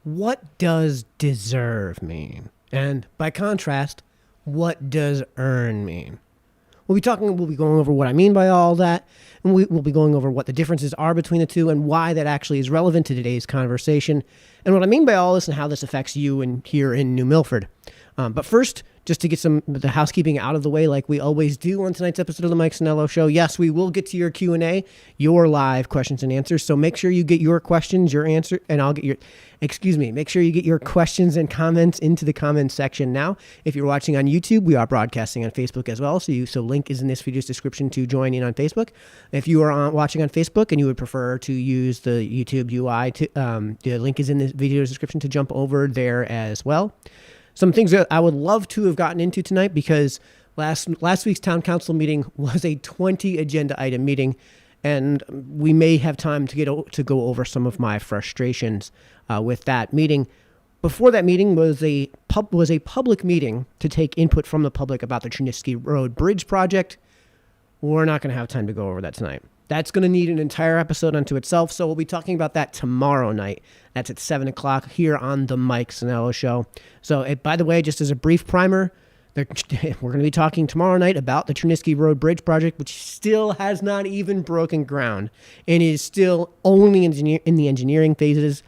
what does deserve mean? And by contrast, what does earn mean? We'll be going over what I mean by all that, and we'll be going over what the differences are between the two and why that actually is relevant to today's conversation, and what I mean by all this and how this affects you here in New Milford. But first, just to get the housekeeping out of the way like we always do on tonight's episode of the Mike Sennello Show, yes, we will get to your Q&A, your live questions and answers. So make sure you get your questions, your answer, and make sure you get your questions and comments into the comments section now. If you're watching on YouTube, we are broadcasting on Facebook as well. So link is in this video's description to join in on Facebook. If you are watching on Facebook and you would prefer to use the YouTube UI, the link is in this video's description to jump over there as well. Some things that I would love to have gotten into tonight, because last week's town council meeting was a 20 agenda item meeting, and we may have time to go over some of my frustrations with that meeting. Before that meeting was a public meeting to take input from the public about the Chernisky Road Bridge project. We're not going to have time to go over that tonight. That's going to need an entire episode unto itself, so we'll be talking about that tomorrow night. That's at 7 o'clock here on the Mike Sennello Show. So, by the way, just as a brief primer, we're going to be talking tomorrow night about the Chernisky Road Bridge project, which still has not even broken ground and is still only in the engineering phases.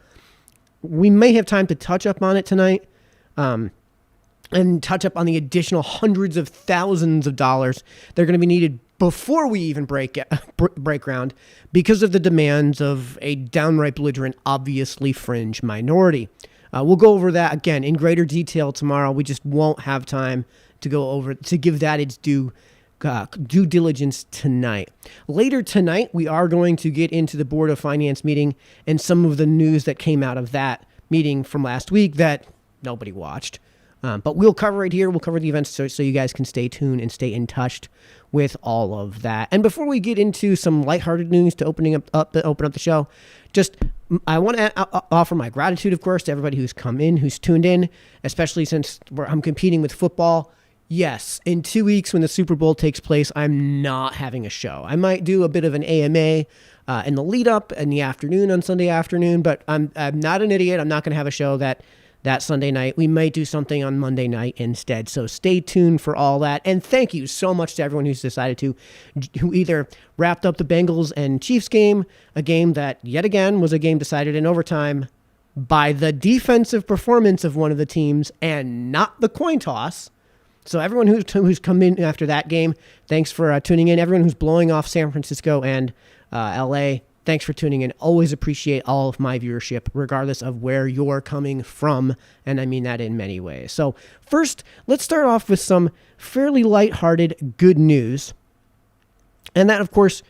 We may have time to touch up on it tonight, and touch up on the additional hundreds of thousands of dollars that are going to be needed before we even break ground because of the demands of a downright belligerent, obviously fringe minority. We'll go over that again in greater detail tomorrow. We just won't have time to give that its due diligence tonight. Later tonight, we are going to get into the Board of Finance meeting and some of the news that came out of that meeting from last week that nobody watched. But we'll cover it here. We'll cover the events so you guys can stay tuned and stay in touch with all of that. And before we get into some lighthearted news to open up the show, I want to offer my gratitude, of course, to everybody who's come in, who's tuned in, especially since I'm competing with football. Yes, in 2 weeks when the Super Bowl takes place, I'm not having a show. I might do a bit of an AMA in the lead up in the afternoon on Sunday afternoon, but I'm not an idiot. I'm not going to have a show that Sunday night. We might do something on Monday night instead. So stay tuned for all that. And thank you so much to everyone who's decided who either wrapped up the Bengals and Chiefs game, a game that yet again was a game decided in overtime by the defensive performance of one of the teams and not the coin toss. So everyone who's come in after that game, thanks for tuning in. Everyone who's blowing off San Francisco and LA, thanks for tuning in. Always appreciate all of my viewership, regardless of where you're coming from, and I mean that in many ways. So first, let's start off with some fairly lighthearted good news, and that, of course,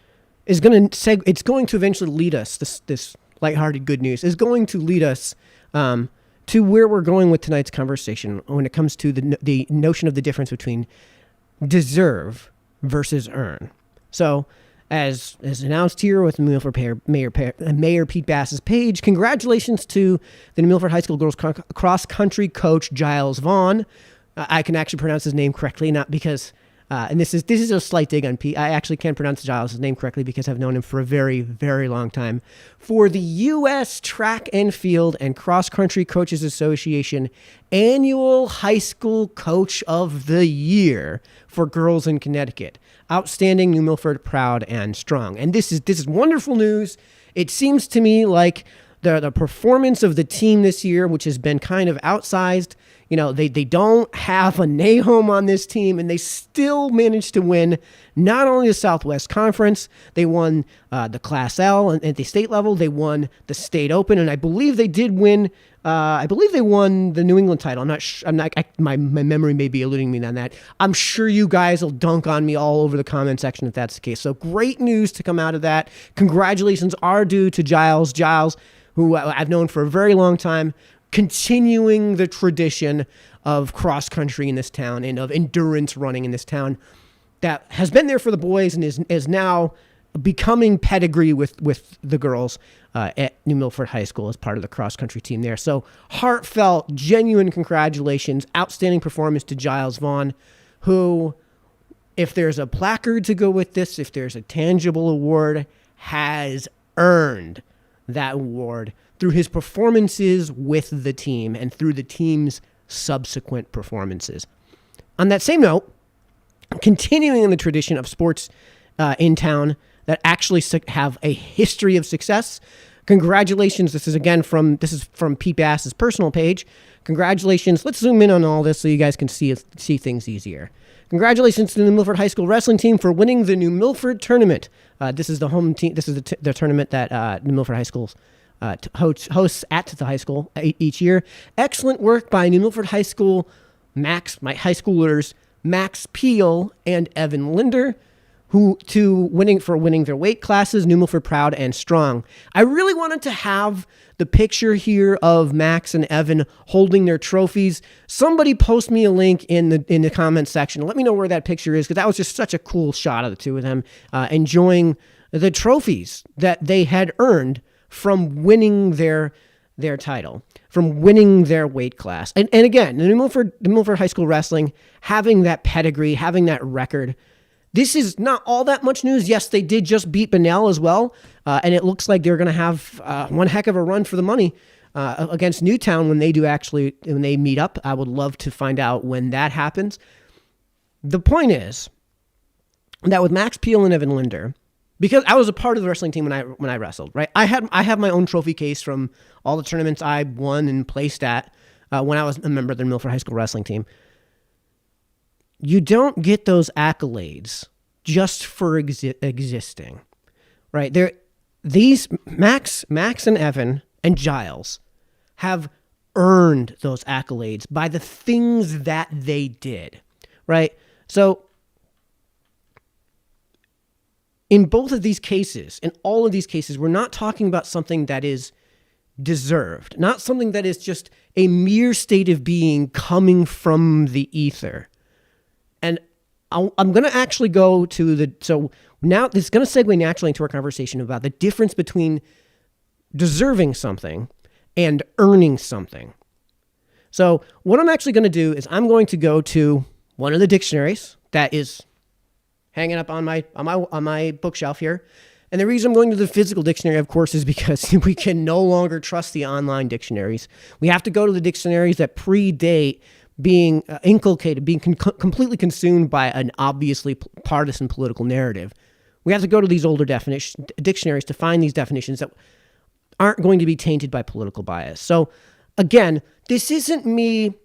is going to eventually lead us. This lighthearted good news is going to lead us to where we're going with tonight's conversation when it comes to the notion of the difference between deserve versus earn. So, as announced here with Milford Mayor Pete Bass's page, congratulations to the New Milford High School girls cross-country coach Giles Vaughn. I can actually pronounce his name correctly, not because, and this is a slight dig on Pete. I actually can pronounce Giles' name correctly because I've known him for a very, very long time. For the U.S. Track and Field and Cross Country Coaches Association Annual High School Coach of the Year for girls in Connecticut. Outstanding, New Milford, proud and strong. And this is wonderful news. It seems to me like the performance of the team this year, which has been kind of outsized, they don't have a Nahum on this team, and they still managed to win not only the Southwest Conference, they won the Class L at the state level, they won the State Open, and I believe they did win. I believe they won the New England title. My memory may be eluding me on that. I'm sure you guys will dunk on me all over the comment section if that's the case. So great news to come out of that. Congratulations are due to Giles, who I've known for a very long time, continuing the tradition of cross country in this town and of endurance running in this town that has been there for the boys and is now becoming pedigree with the girls at New Milford High School as part of the cross-country team there. So heartfelt, genuine congratulations, outstanding performance to Giles Vaughn, who, if there's a placard to go with this, if there's a tangible award, has earned that award through his performances with the team and through the team's subsequent performances. On that same note, continuing in the tradition of sports in town that actually have a history of success, congratulations. This is from Pete Bass's personal page. Congratulations. Let's zoom in on all this so you guys can see things easier. Congratulations to the New Milford High School wrestling team for winning the New Milford tournament. This is the home team. This is the tournament that New Milford High School hosts at the high school each year. Excellent work by New Milford High School my high schoolers Max Peel and Evan Linder, winning their weight classes. New Milford proud and strong. I really wanted to have the picture here of Max and Evan holding their trophies. Somebody post me a link in the comments section. Let me know where that picture is, because that was just such a cool shot of the two of them enjoying the trophies that they had earned from winning their title, from winning their weight class. And again, the New Milford High School wrestling, having that pedigree, having that record, this is not all that much news. Yes, they did just beat Bunnell as well, and it looks like they're going to have one heck of a run for the money against Newtown when they meet up. I would love to find out when that happens. The point is that with Max Peel and Evan Linder, because I was a part of the wrestling team when I wrestled, right? I have my own trophy case from all the tournaments I won and placed at when I was a member of the Milford High School wrestling team. You don't get those accolades just for existing, right? These Max and Evan and Giles have earned those accolades by the things that they did, right? So in both of these cases, in all of these cases, we're not talking about something that is deserved, not something that is just a mere state of being coming from the ether. And I'm going to actually go to so now this is going to segue naturally into our conversation about the difference between deserving something and earning something. So what I'm actually going to do is I'm going to go to one of the dictionaries that is hanging up on my bookshelf here. And the reason I'm going to the physical dictionary, of course, is because we can no longer trust the online dictionaries. We have to go to the dictionaries that predate being inculcated, being completely consumed by an obviously partisan political narrative. We have to go to these older dictionaries to find these definitions that aren't going to be tainted by political bias. So again, this isn't me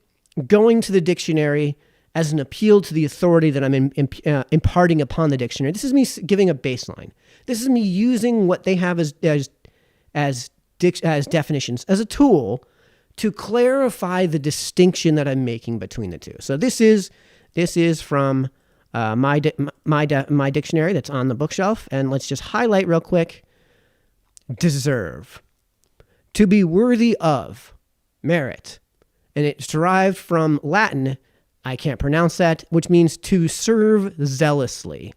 going to the dictionary as an appeal to the authority that I'm imparting upon the dictionary. This is me giving a baseline. This is me using what they have as definitions as a tool to clarify the distinction that I'm making between the two. So this is from my dictionary that's on the bookshelf, and let's just highlight real quick. Deserve, to be worthy of, merit, and it's derived from Latin. I can't pronounce that, which means to serve zealously.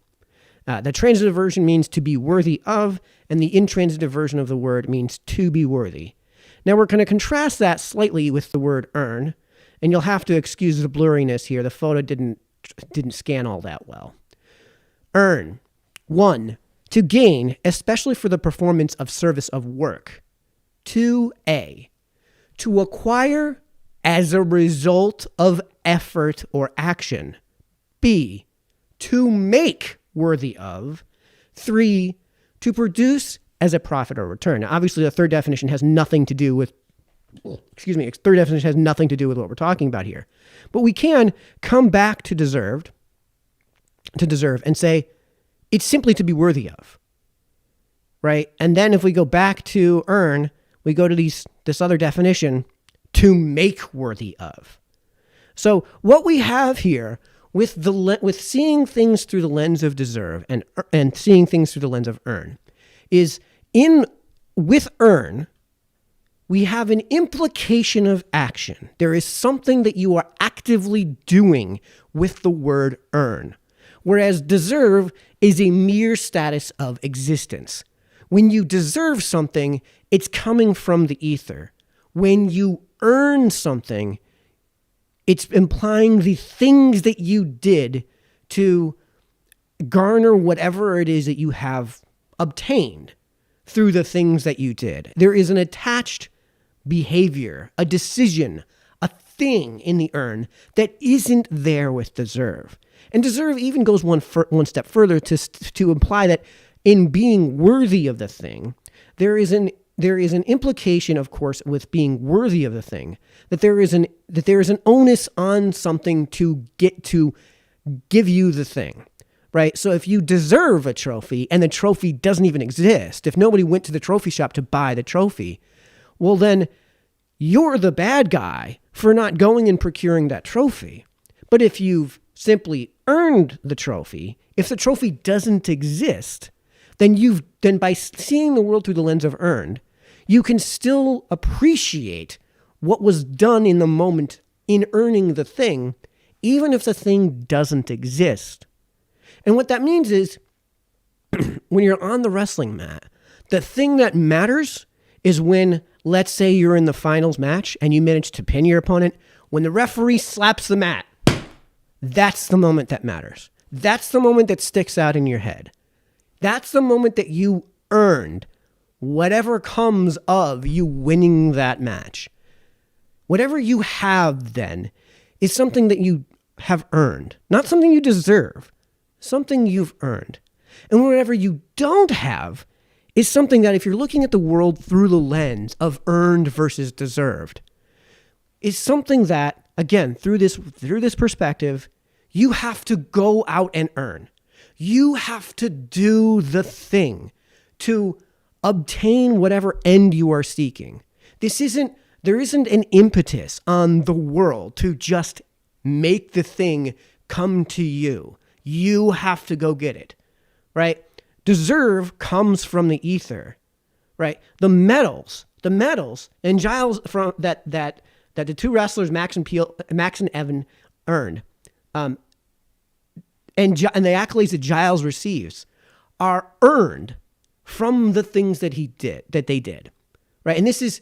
The transitive version means to be worthy of, and the intransitive version of the word means to be worthy. Now we're going to contrast that slightly with the word earn, and you'll have to excuse the blurriness here. The photo didn't scan all that well. Earn. 1. To gain, especially for the performance of service of work. 2a. To acquire as a result of effort or action. B. To make worthy of. 3. To produce as a profit or return. Now, obviously, the third definition has nothing to do with, third definition has nothing to do with what we're talking about here. But we can come back to deserve, and say, it's simply to be worthy of, right? And then if we go back to earn, we go to this other definition, to make worthy of. So what we have here with seeing things through the lens of deserve and seeing things through the lens of earn is with earn, we have an implication of action. There is something that you are actively doing with the word earn, whereas deserve is a mere status of existence. When you deserve something, it's coming from the ether. When you earn something, it's implying the things that you did to garner whatever it is that you have obtained through the things that you did. There is an attached behavior, a decision, a thing in the earn that isn't there with deserve. And deserve even goes one step further to imply that in being worthy of the thing, there is an implication, of course, with being worthy of the thing, that there is an onus on something to give you the thing. Right? So if you deserve a trophy and the trophy doesn't even exist, if nobody went to the trophy shop to buy the trophy, well, then you're the bad guy for not going and procuring that trophy. But if you've simply earned the trophy, if the trophy doesn't exist, then by seeing the world through the lens of earned, you can still appreciate what was done in the moment in earning the thing, even if the thing doesn't exist. And what that means is when you're on the wrestling mat, the thing that matters is when, let's say you're in the finals match and you manage to pin your opponent, when the referee slaps the mat, that's the moment that matters. That's the moment that sticks out in your head. That's the moment that you earned whatever comes of you winning that match. Whatever you have then is something that you have earned, not something you deserve. Something you've earned. And whatever you don't have is something that if you're looking at the world through the lens of earned versus deserved, is something that, again, through this perspective, you have to go out and earn. You have to do the thing to obtain whatever end you are seeking. There isn't an impetus on the world to just make the thing come to you. You have to go get it, right? Deserve comes from the ether, right? The medals and Giles from that the two wrestlers Max and Evan earned, and the accolades that Giles receives are earned from the things that they did, right? And this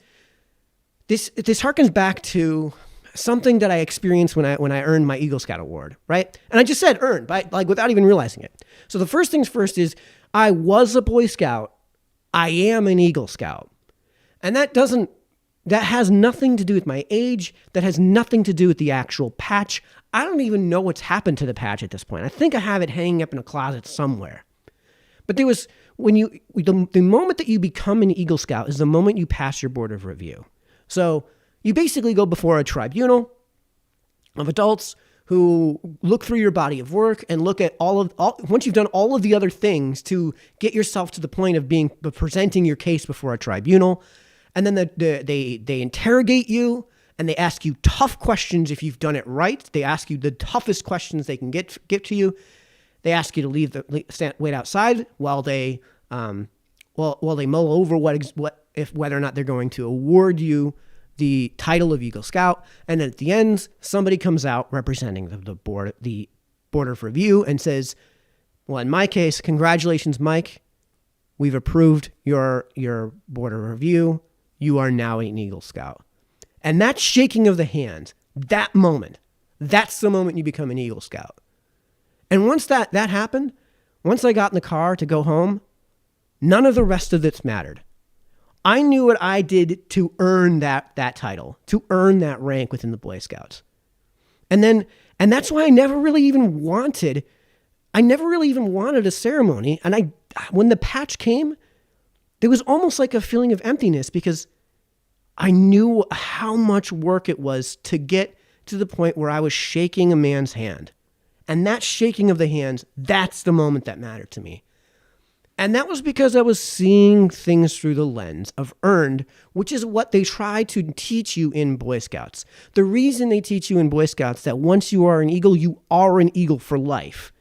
harkens back to something that I experienced when I earned my Eagle Scout award, right? And I just said earned, without even realizing it. So the first things first is I was a Boy Scout. I am an Eagle Scout. And that has nothing to do with my age. That has nothing to do with the actual patch. I don't even know what's happened to the patch at this point. I think I have it hanging up in a closet somewhere. But the moment that you become an Eagle Scout is the moment you pass your board of review. So you basically go before a tribunal of adults who look through your body of work and look at once you've done all of the other things to get yourself to the point of presenting your case before a tribunal. And then they interrogate you and they ask you tough questions if you've done it right. They ask you the toughest questions they can get to you. They ask you to wait outside while they mull over whether or not they're going to award you the title of Eagle Scout. And then at the end, somebody comes out representing the board of review and says, well, in my case, congratulations, Mike. We've approved your board of review. You are now an Eagle Scout. And that shaking of the hand, that moment, that's the moment you become an Eagle Scout. And once that happened, once I got in the car to go home, none of the rest of this mattered. I knew what I did to earn that title, to earn that rank within the Boy Scouts. And that's why I never really even wanted a ceremony. And when the patch came, there was almost like a feeling of emptiness because I knew how much work it was to get to the point where I was shaking a man's hand. And that shaking of the hands, that's the moment that mattered to me. And that was because I was seeing things through the lens of earned, which is what they try to teach you in Boy Scouts. The reason they teach you in Boy Scouts that once you are an Eagle, you are an Eagle for life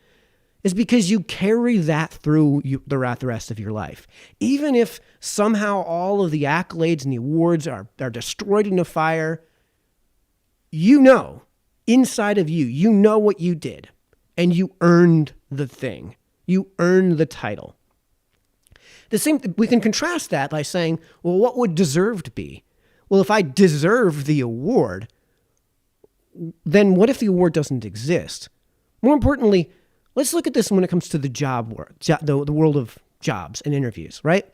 is because you carry that through the rest of your life. Even if somehow all of the accolades and the awards are destroyed in a fire, you know, inside of you, you know what you did, and you earned the thing. You earned the title. We can contrast that by saying, well, what would deserved be? Well, if I deserve the award, then what if the award doesn't exist? More importantly, let's look at this when it comes to the job world, the world of jobs and interviews, right?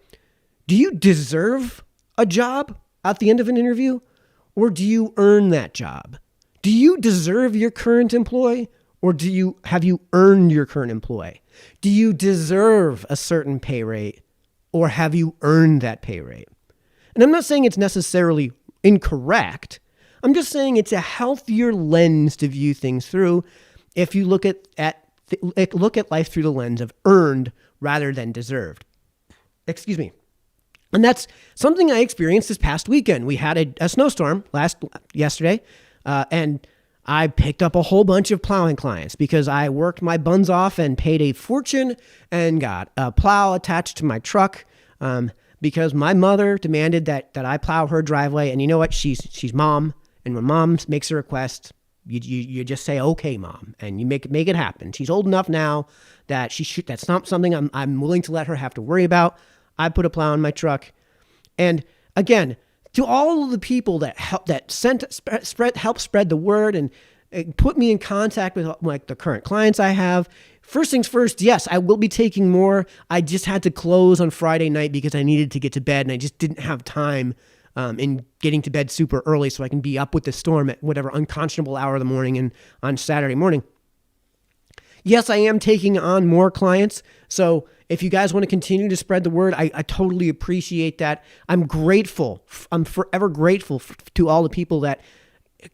Do you deserve a job at the end of an interview, or do you earn that job? Do you deserve your current employ, or have you earned your current employ? Do you deserve a certain pay rate, or have you earned that pay rate? And I'm not saying it's necessarily incorrect. I'm just saying it's a healthier lens to view things through if you look at life through the lens of earned rather than deserved. Excuse me. And that's something I experienced this past weekend. We had a snowstorm yesterday, and I picked up a whole bunch of plowing clients because I worked my buns off and paid a fortune and got a plow attached to my truck because my mother demanded that I plow her driveway. And you know what? She's mom, and when mom makes a request, you just say, okay, mom, and you make it happen. She's old enough now that that's not something I'm willing to let her have to worry about. I put a plow in my truck. And again, to all of the people that help spread the word and put me in contact with like the current clients I have. First things first, yes, I will be taking more. I just had to close on Friday night because I needed to get to bed and I just didn't have time in getting to bed super early so I can be up with the storm at whatever unconscionable hour of the morning and on Saturday morning. Yes, I am taking on more clients. So if you guys want to continue to spread the word, I totally appreciate that. I'm grateful. I'm forever grateful to all the people that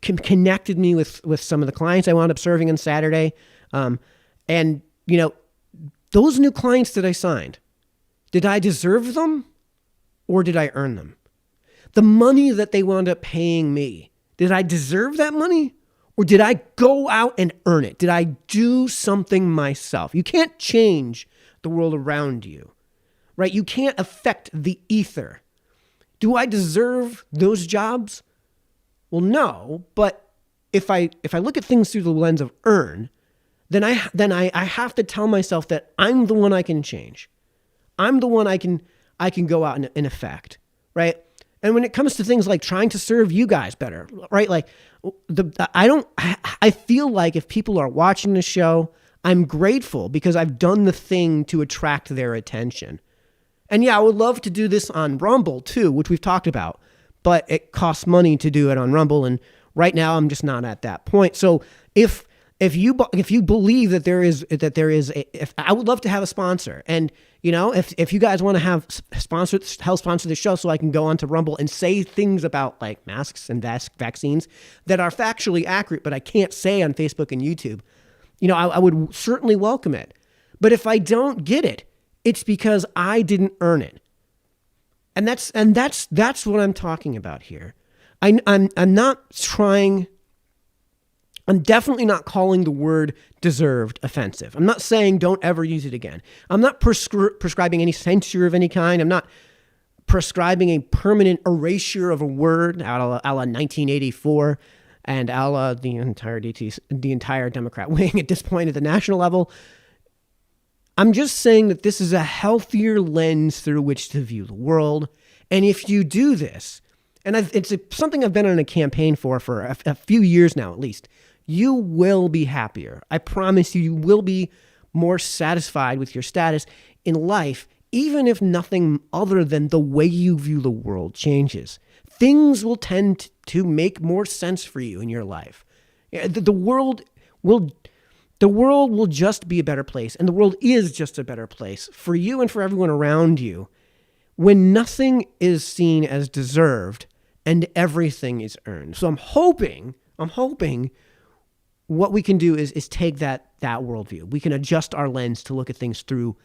connected me with some of the clients I wound up serving on Saturday. And, you know, those new clients that I signed, did I deserve them or did I earn them? The money that they wound up paying me, did I deserve that money? Or did I go out and earn it? Did I do something myself? You can't change the world around you, right? You can't affect the ether. Do I deserve those jobs? Well, no, but if I look at things through the lens of earn, then I have to tell myself that I'm the one I can change. I'm the one I can go out and affect, right? And when it comes to things like trying to serve you guys better, right? Like I feel like if people are watching the show, I'm grateful because I've done the thing to attract their attention. And yeah, I would love to do this on Rumble too, which we've talked about, but it costs money to do it on Rumble. And right now I'm just not at that point. So if you believe that there is I would love to have a sponsor. And you know, if you guys want to help sponsor the show so I can go onto Rumble and say things about like masks and vaccines that are factually accurate, but I can't say on Facebook and YouTube, you know, I would certainly welcome it. But if I don't get it, it's because I didn't earn it. And that's what I'm talking about here. I'm not trying. I'm definitely not calling the word deserved offensive. I'm not saying don't ever use it again. I'm not prescribing any censure of any kind. I'm not prescribing a permanent erasure of a word a la 1984 and a la the entire Democrat wing at this point at the national level. I'm just saying that this is a healthier lens through which to view the world. And if you do this, and it's something I've been on a campaign for a few years now at least, you will be happier. I promise you, you will be more satisfied with your status in life, even if nothing other than the way you view the world changes. Things will tend to make more sense for you in your life. The world will just be a better place, and the world is just a better place for you and for everyone around you when nothing is seen as deserved and everything is earned. So I'm hoping what we can do is take that worldview. We can adjust our lens to look at things through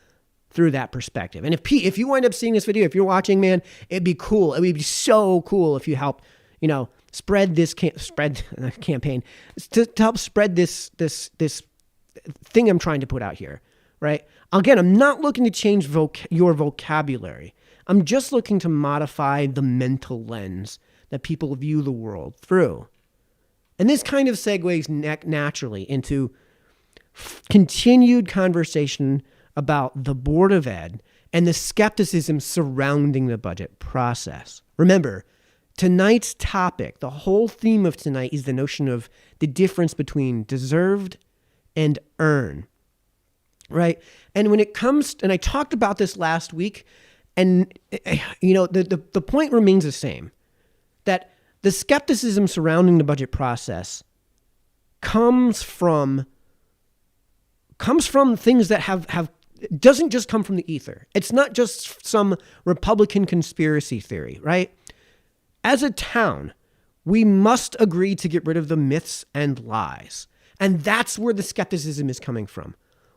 that perspective. And if you wind up seeing this video, if you're watching, man, it'd be cool. It would be so cool if you help, you know, spread this campaign to help spread this thing I'm trying to put out here, right? Again, I'm not looking to change your vocabulary. I'm just looking to modify the mental lens that people view the world through. And this kind of segues naturally into continued conversation about the Board of Ed and the skepticism surrounding the budget process. Remember, tonight's topic, the whole theme of tonight is the notion of the difference between deserved and earn, right? And when it comes, and I talked about this last week, And, the point remains the same, that the skepticism surrounding the budget process comes from things that have doesn't just come from the ether. It's not just some Republican conspiracy theory, right? As a town, we must agree to get rid of the myths and lies. And that's where the skepticism is coming from.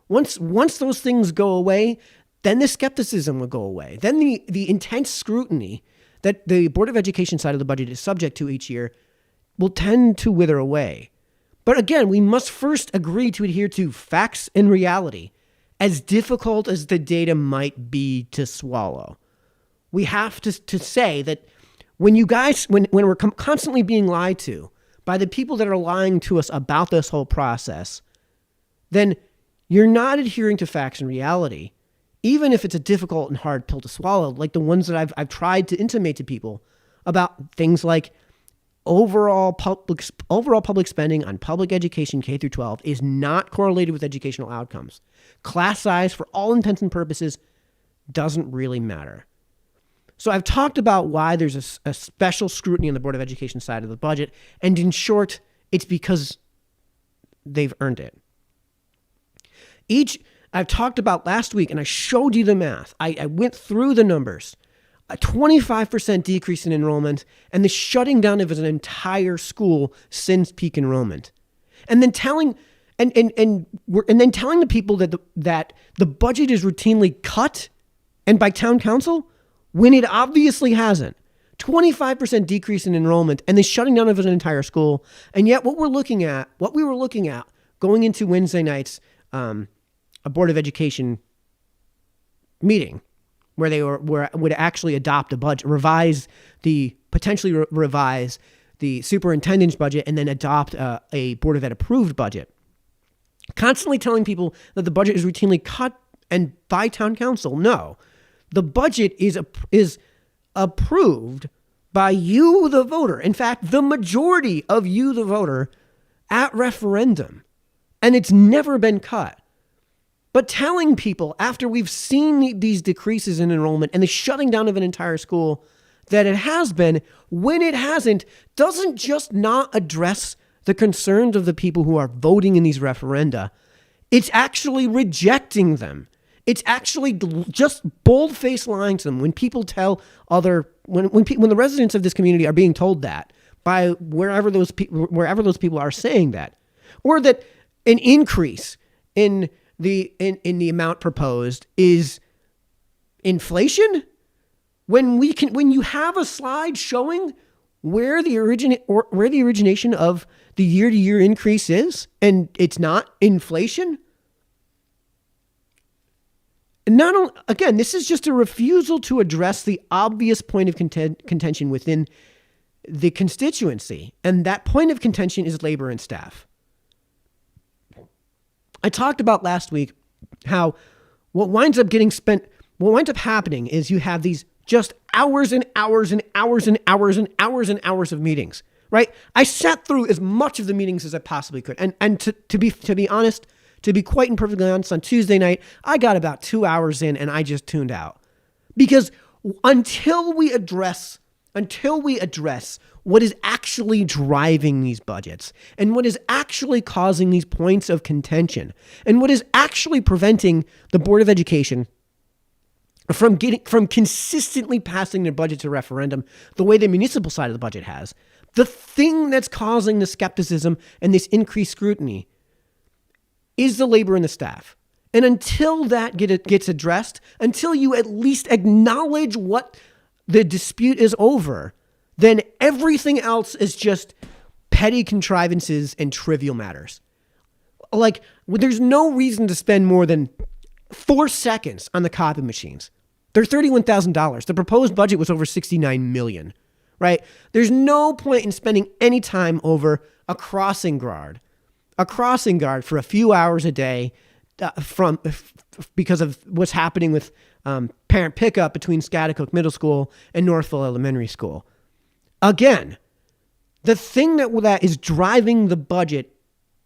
Once those things go away, then the skepticism will go away. Then the intense scrutiny that the Board of Education side of the budget is subject to each year will tend to wither away. But again, we must first agree to adhere to facts and reality, as difficult as the data might be to swallow. We have to say that when we're constantly being lied to by the people that are lying to us about this whole process, then you're not adhering to facts and reality, even if it's a difficult and hard pill to swallow, like the ones that I've tried to intimate to people about things like overall public spending on public education K through 12 is not correlated with educational outcomes. Class size, for all intents and purposes, doesn't really matter. So I've talked about why there's a special scrutiny on the Board of Education side of the budget, and in short, it's because they've earned it. I've talked about last week, and I showed you the math. I went through the numbers. A 25% decrease in enrollment and the shutting down of an entire school since peak enrollment. And then telling the people that the budget is routinely cut, and by town council, when it obviously hasn't. 25% decrease in enrollment and the shutting down of an entire school. And yet what we were looking at going into Wednesday night's a Board of Education meeting, where they would actually adopt a budget, potentially revise the superintendent's budget, and then adopt a Board of Ed approved budget. Constantly telling people that the budget is routinely cut and by town council. No, the budget is approved by you, the voter. In fact, the majority of you, the voter, at referendum, and it's never been cut. But telling people after we've seen these decreases in enrollment and the shutting down of an entire school that it has been, when it hasn't, doesn't just not address the concerns of the people who are voting in these referenda. It's actually rejecting them. It's actually just bold-faced lying to them. When people tell when the residents of this community are being told that by wherever those people are saying that, or that an increase in the amount proposed is inflation, when you have a slide showing where the origination of the year-to-year increase is, and it's not inflation. And again, this is just a refusal to address the obvious point of contention within the constituency, and that point of contention is labor and staff. I talked about last week how what winds up happening is you have these just hours and hours and hours and hours and hours and hours of meetings, right? I sat through as much of the meetings as I possibly could. And to be honest, to be quite and perfectly honest, on Tuesday night, I got about 2 hours in and I just tuned out. Because until we address what is actually driving these budgets and what is actually causing these points of contention and what is actually preventing the Board of Education from consistently passing their budget to referendum the way the municipal side of the budget has, the thing that's causing the skepticism and this increased scrutiny is the labor and the staff. And until that gets addressed, until you at least acknowledge what the dispute is over, then everything else is just petty contrivances and trivial matters. Like, there's no reason to spend more than 4 seconds on the copy machines. They're $31,000. The proposed budget was over $69 million, right? There's no point in spending any time over a crossing guard for a few hours a day because of what's happening with parent pickup between Schaghticoke Middle School and Northville Elementary School. Again, the thing that is driving the budget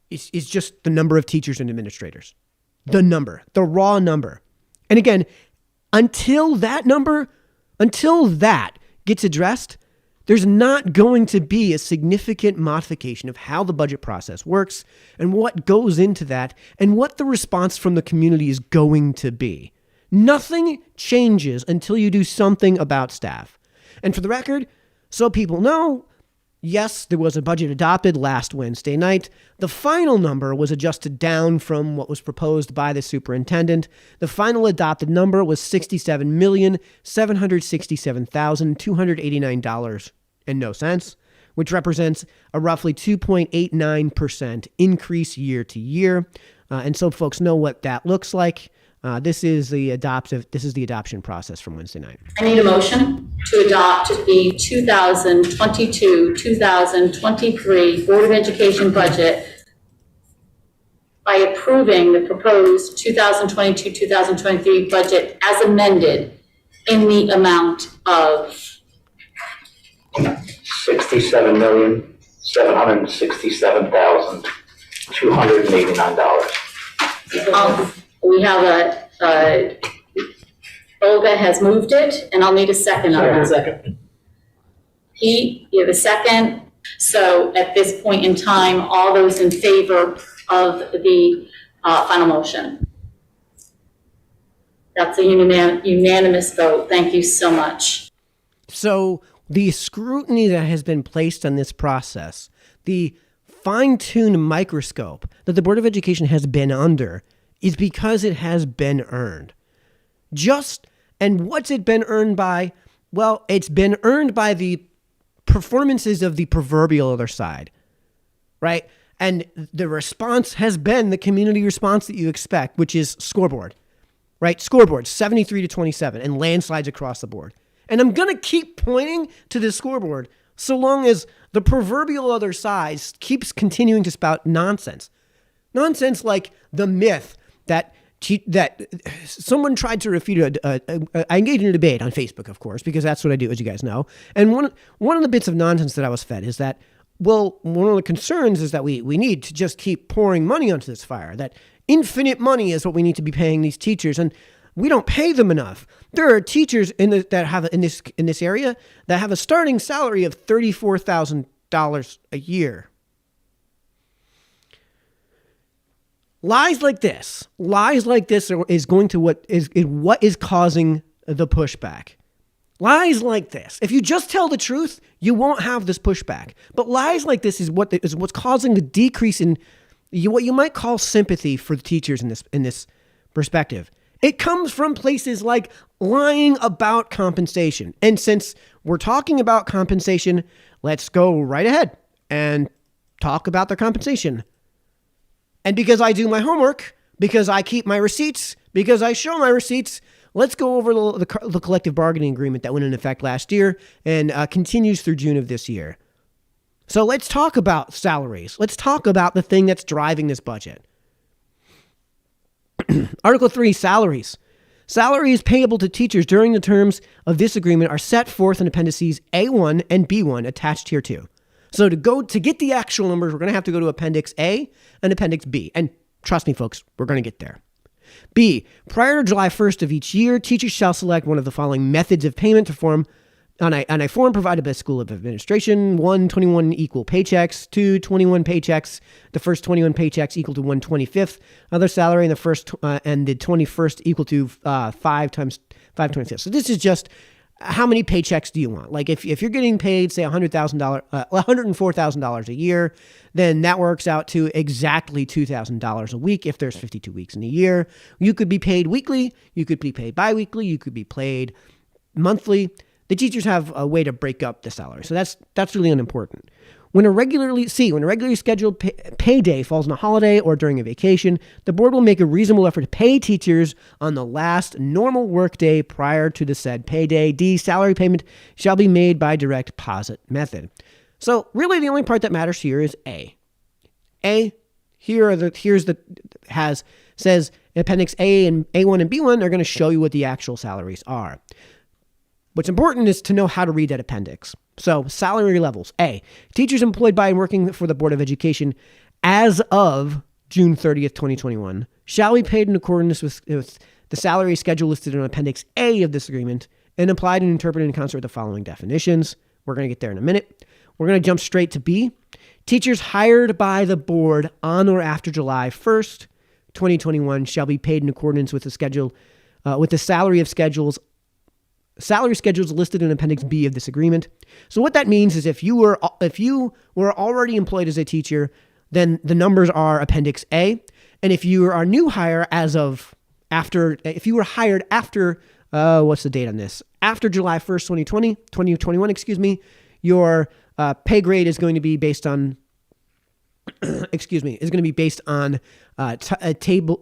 is just the number of teachers and administrators. The raw number. And again, Until that gets addressed, there's not going to be a significant modification of how the budget process works and what goes into that and what the response from the community is going to be. Nothing changes until you do something about staff. And for the record, so people know, yes, there was a budget adopted last Wednesday night. The final number was adjusted down from what was proposed by the superintendent. The final adopted number was $67,767,289 and no cents, which represents a roughly 2.89% increase year to year. And so folks know what that looks like. This is the adoption process from Wednesday night. I need a motion to adopt the 2022-2023 Board of Education budget by approving the proposed 2022-2023 budget as amended in the amount of $67,767,289. We have Olga has moved it, and I'll need a second on that. Second. Pete, you have a second. So at this point in time, all those in favor of the final motion? That's a unanimous vote. Thank you so much. So the scrutiny that has been placed on this process, the fine-tuned microscope that the Board of Education has been under, is because it has been earned. And what's it been earned by? Well, it's been earned by the performances of the proverbial other side, right? And the response has been the community response that you expect, which is scoreboard, right? Scoreboard, 73-27, and landslides across the board. And I'm going to keep pointing to this scoreboard so long as the proverbial other side keeps continuing to spout nonsense. Nonsense like the myth that someone tried to refute. I engaged in a debate on Facebook, of course, because that's what I do, as you guys know. And one of the bits of nonsense that I was fed is that, well, one of the concerns is that we need to just keep pouring money onto this fire, that infinite money is what we need to be paying these teachers, and we don't pay them enough. There are teachers in this area that have a starting salary of $34,000 a year. Lies like this is what is causing the pushback. Lies like this. If you just tell the truth, you won't have this pushback. But lies like this is what's causing the decrease in what you might call sympathy for the teachers in this perspective. It comes from places like lying about compensation. And since we're talking about compensation, let's go right ahead and talk about their compensation. And because I do my homework, because I keep my receipts, because I show my receipts, let's go over the collective bargaining agreement that went into effect last year and continues through June of this year. So let's talk about salaries. Let's talk about the thing that's driving this budget. Article 3, salaries. Salaries payable to teachers during the terms of this agreement are set forth in appendices A1 and B1 attached here too. So to get the actual numbers, we're going to have to go to Appendix A and Appendix B. And trust me, folks, we're going to get there. B, prior to July 1st of each year, teachers shall select one of the following methods of payment to form on a form provided by the School of Administration. 1, 21 equal paychecks. 2, 21 paychecks. The first 21 paychecks equal to 1/25th other salary, and the first and the 21st equal to 5 times 5/25. So this is just how many paychecks do you want? Like if you're getting paid, say $104,000 a year, then that works out to exactly $2,000 a week if there's 52 weeks in a year. You could be paid weekly, you could be paid biweekly, you could be paid monthly. The teachers have a way to break up the salary, so that's really unimportant. When a regularly scheduled payday falls on a holiday or during a vacation, the board will make a reasonable effort to pay teachers on the last normal workday prior to the said payday. D, salary payment shall be made by direct deposit method. So really the only part that matters here is A. A, says Appendix A and A1 and B1 are going to show you what the actual salaries are. What's important is to know how to read that appendix. So salary levels. A, teachers employed by and working for the Board of Education as of June 30th, 2021 shall be paid in accordance with the salary schedule listed in Appendix A of this agreement and applied and interpreted in concert with the following definitions. We're going to get there in a minute. We're going to jump straight to B. Teachers hired by the board on or after July 1st, 2021 shall be paid in accordance with the schedule, with the salary schedules listed in Appendix B of this agreement. So what that means is if you were already employed as a teacher, then the numbers are Appendix A. And if you are a new hire if you were hired after, what's the date on this? After July 1st, 2021, your pay grade is going to be based on,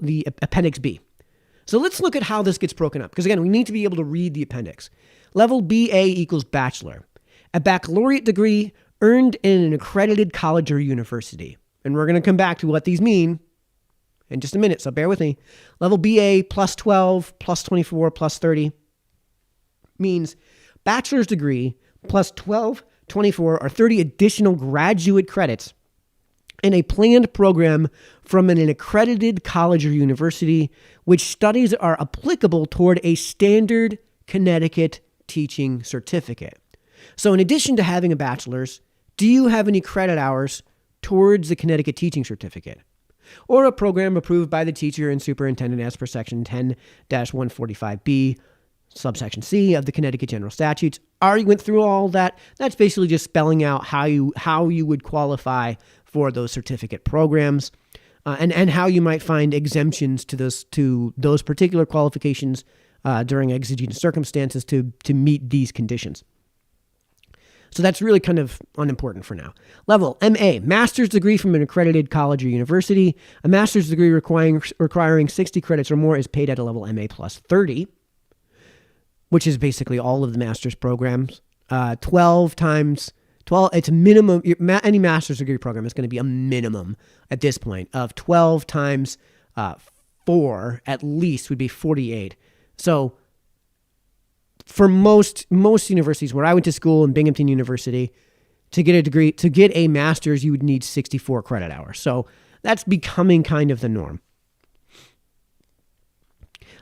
the Appendix B. So let's look at how this gets broken up. Because again, we need to be able to read the appendix. Level BA equals bachelor. A baccalaureate degree earned in an accredited college or university. And we're going to come back to what these mean in just a minute, so bear with me. Level BA plus 12, plus 24, plus 30 means bachelor's degree plus 12, 24, or 30 additional graduate credits in a planned program from an accredited college or university, which studies are applicable toward a standard Connecticut teaching certificate. So in addition to having a bachelor's, do you have any credit hours towards the Connecticut teaching certificate? Or a program approved by the teacher and superintendent as per section 10-145B, subsection C of the Connecticut General Statutes. Already went through all that. That's basically just spelling out how you would qualify for those certificate programs, and how you might find exemptions to those particular qualifications during exigent circumstances to meet these conditions. So that's really kind of unimportant for now. Level MA, master's degree from an accredited college or university. A master's degree requiring 60 credits or more is paid at a level MA plus 30, which is basically all of the master's programs. 12 times 12, it's a minimum. Any master's degree program is going to be a minimum at this point of 12 times 4 at least would be 48. So for most universities, where I went to school in Binghamton University, to get a degree, to get a master's, you would need 64 credit hours. So that's becoming kind of the norm.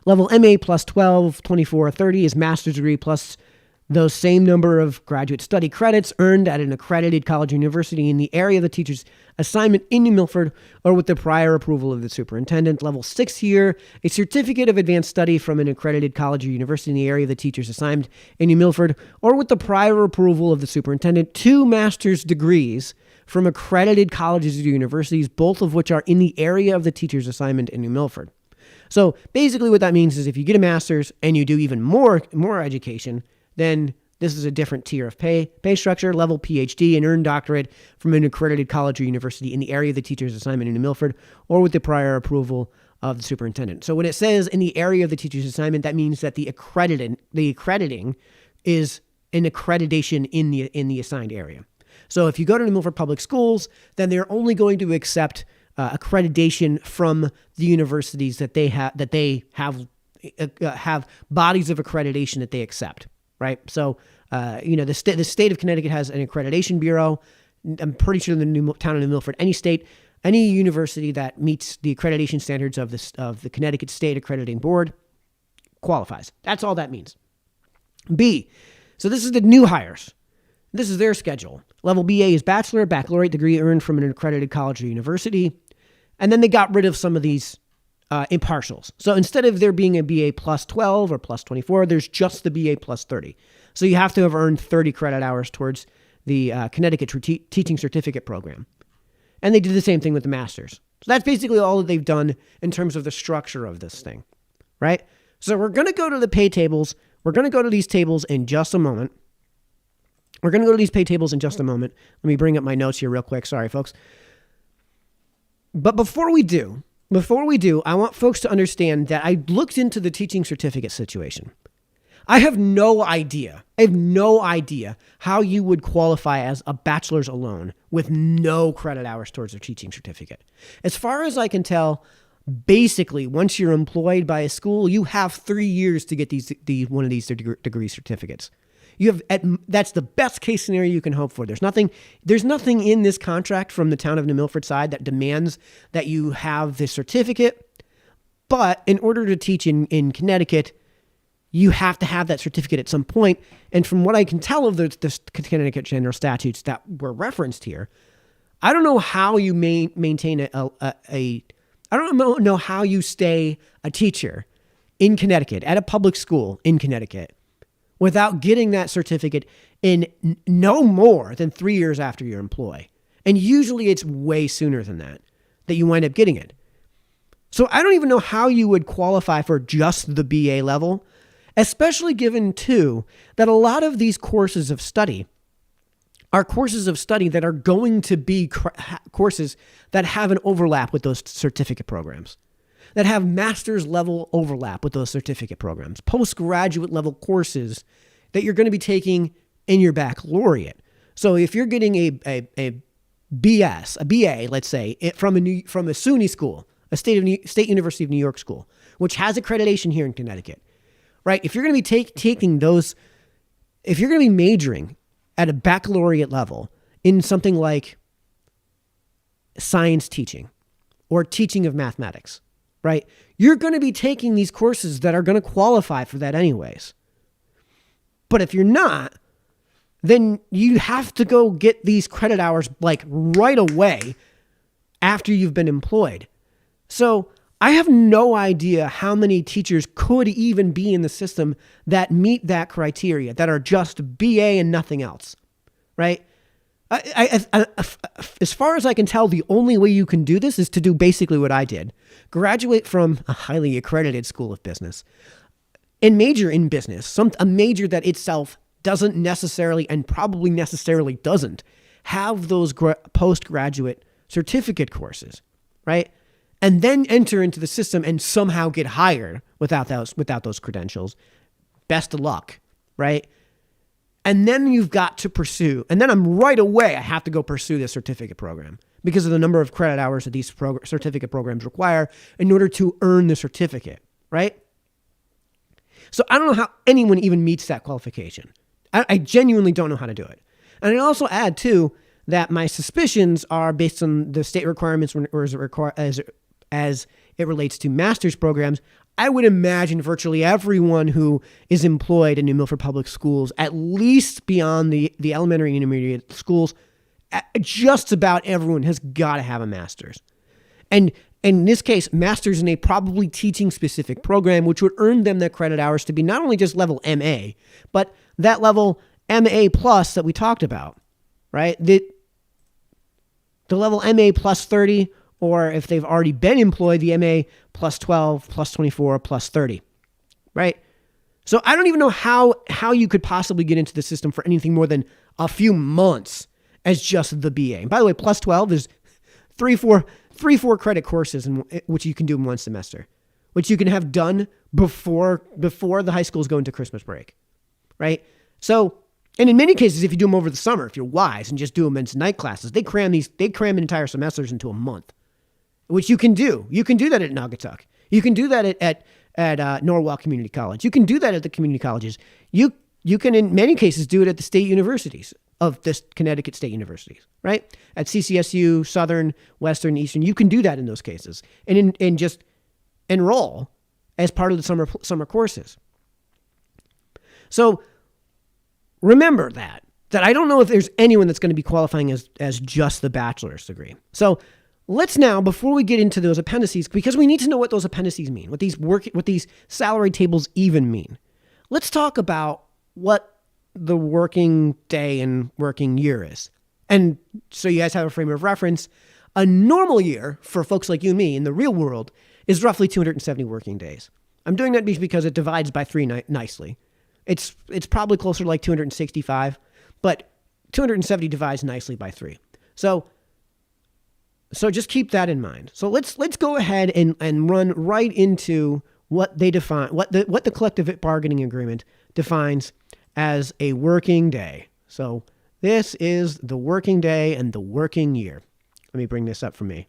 Level MA plus 12, 24, 30 is master's degree plus those same number of graduate study credits earned at an accredited college or university in the area of the teacher's assignment in New Milford or with the prior approval of the superintendent. Level 6 here, a certificate of advanced study from an accredited college or university in the area of the teacher's assignment in New Milford or with the prior approval of the superintendent. 2 master's degrees from accredited colleges or universities, both of which are in the area of the teacher's assignment in New Milford. So basically what that means is if you get a master's and you do even more education, then this is a different tier of pay structure. Level PhD, an earned doctorate from an accredited college or university in the area of the teacher's assignment in New Milford or with the prior approval of the superintendent. So when it says in the area of the teacher's assignment, that means that the accrediting is an accreditation in the assigned area. So if you go to New Milford Public Schools, then they're only going to accept accreditation from the universities that they have bodies of accreditation that they accept. Right. So, the state of Connecticut has an accreditation bureau. I'm pretty sure the town of New Milford, any university that meets the accreditation standards of the Connecticut State Accrediting Board qualifies. That's all that means. B. So this is the new hires. This is their schedule. Level BA is baccalaureate degree earned from an accredited college or university. And then they got rid of some of these impartials. So instead of there being a BA plus 12 or plus 24, there's just the BA plus 30. So you have to have earned 30 credit hours towards the Connecticut Teaching Certificate Program. And they did the same thing with the master's. So that's basically all that they've done in terms of the structure of this thing, right? So we're going to go to the pay tables. We're going to go to these tables in just a moment. Let me bring up my notes here real quick. Sorry, folks. But before we do, I want folks to understand that I looked into the teaching certificate situation. I have no idea how you would qualify as a bachelor's alone with no credit hours towards a teaching certificate. As far as I can tell, basically, once you're employed by a school, you have 3 years to get one of these degree certificates. That's the best case scenario you can hope for. There's nothing in this contract from the town of New Milford side that demands that you have this certificate. But in order to teach in Connecticut, you have to have that certificate at some point. And from what I can tell of the Connecticut general statutes that were referenced here, I don't know how you maintain I don't know how you stay a teacher in Connecticut, at a public school in Connecticut, without getting that certificate in no more than 3 years after your employ. And usually it's way sooner than that you wind up getting it. So I don't even know how you would qualify for just the BA level, especially given, too, that a lot of these courses of study are courses of study that are going to be courses that have an overlap with those certificate programs, that have master's level overlap with those certificate programs, postgraduate level courses that you're going to be taking in your baccalaureate. So if you're getting a BS, a BA, let's say, from a SUNY school, a State University of New York school, which has accreditation here in Connecticut, right? If you're going to be taking those, if you're going to be majoring at a baccalaureate level in something like science teaching or teaching of mathematics, right? You're going to be taking these courses that are going to qualify for that anyways. But if you're not, then you have to go get these credit hours like right away after you've been employed. So I have no idea how many teachers could even be in the system that meet that criteria, that are just BA and nothing else, right? As far as I can tell, the only way you can do this is to do basically what I did. Graduate from a highly accredited school of business and major in business, a major that itself doesn't necessarily, and probably necessarily doesn't, have those postgraduate certificate courses, right? And then enter into the system and somehow get hired without those credentials. Best of luck, right? And then you've got to pursue, and then right away I have to go pursue this certificate program because of the number of credit hours that these certificate programs require in order to earn the certificate, right? So I don't know how anyone even meets that qualification. I genuinely don't know how to do it. And I'd also add, too, that my suspicions are based on the state requirements as it relates to master's programs. I would imagine virtually everyone who is employed in New Milford Public Schools, at least beyond the elementary and intermediate schools, just about everyone has got to have a master's. And in this case, master's in a probably teaching-specific program, which would earn them the credit hours to be not only just level MA, but that level MA plus that we talked about, right? The level MA plus 30, or if they've already been employed, the MA plus 12, plus 24, plus 30, right? So I don't even know how you could possibly get into the system for anything more than a few months as just the BA. And by the way, plus 12 is three, four credit courses, which you can do in one semester, which you can have done before the high schools go into Christmas break, right? So, and in many cases, if you do them over the summer, if you're wise and just do them as night classes, they cram entire semesters into a month, which you can do. You can do that at Naugatuck. You can do that at Norwalk Community College. You can do that at the community colleges. You can, in many cases, do it at the state universities of this Connecticut state universities, right? At CCSU, Southern, Western, Eastern, you can do that in those cases and just enroll as part of the summer courses. So remember that I don't know if there's anyone that's going to be qualifying as just the bachelor's degree. So let's now, before we get into those appendices, because we need to know what those appendices mean, what these salary tables even mean. Let's talk about what the working day and working year is. And so you guys have a frame of reference. A normal year for folks like you and me in the real world is roughly 270 working days. I'm doing that because it divides by 3 nicely. It's probably closer to like 265, but 270 divides nicely by 3. So just keep that in mind. So let's go ahead and run right into what they define, what the collective bargaining agreement defines as a working day. So this is the working day and the working year. Let me bring this up for me.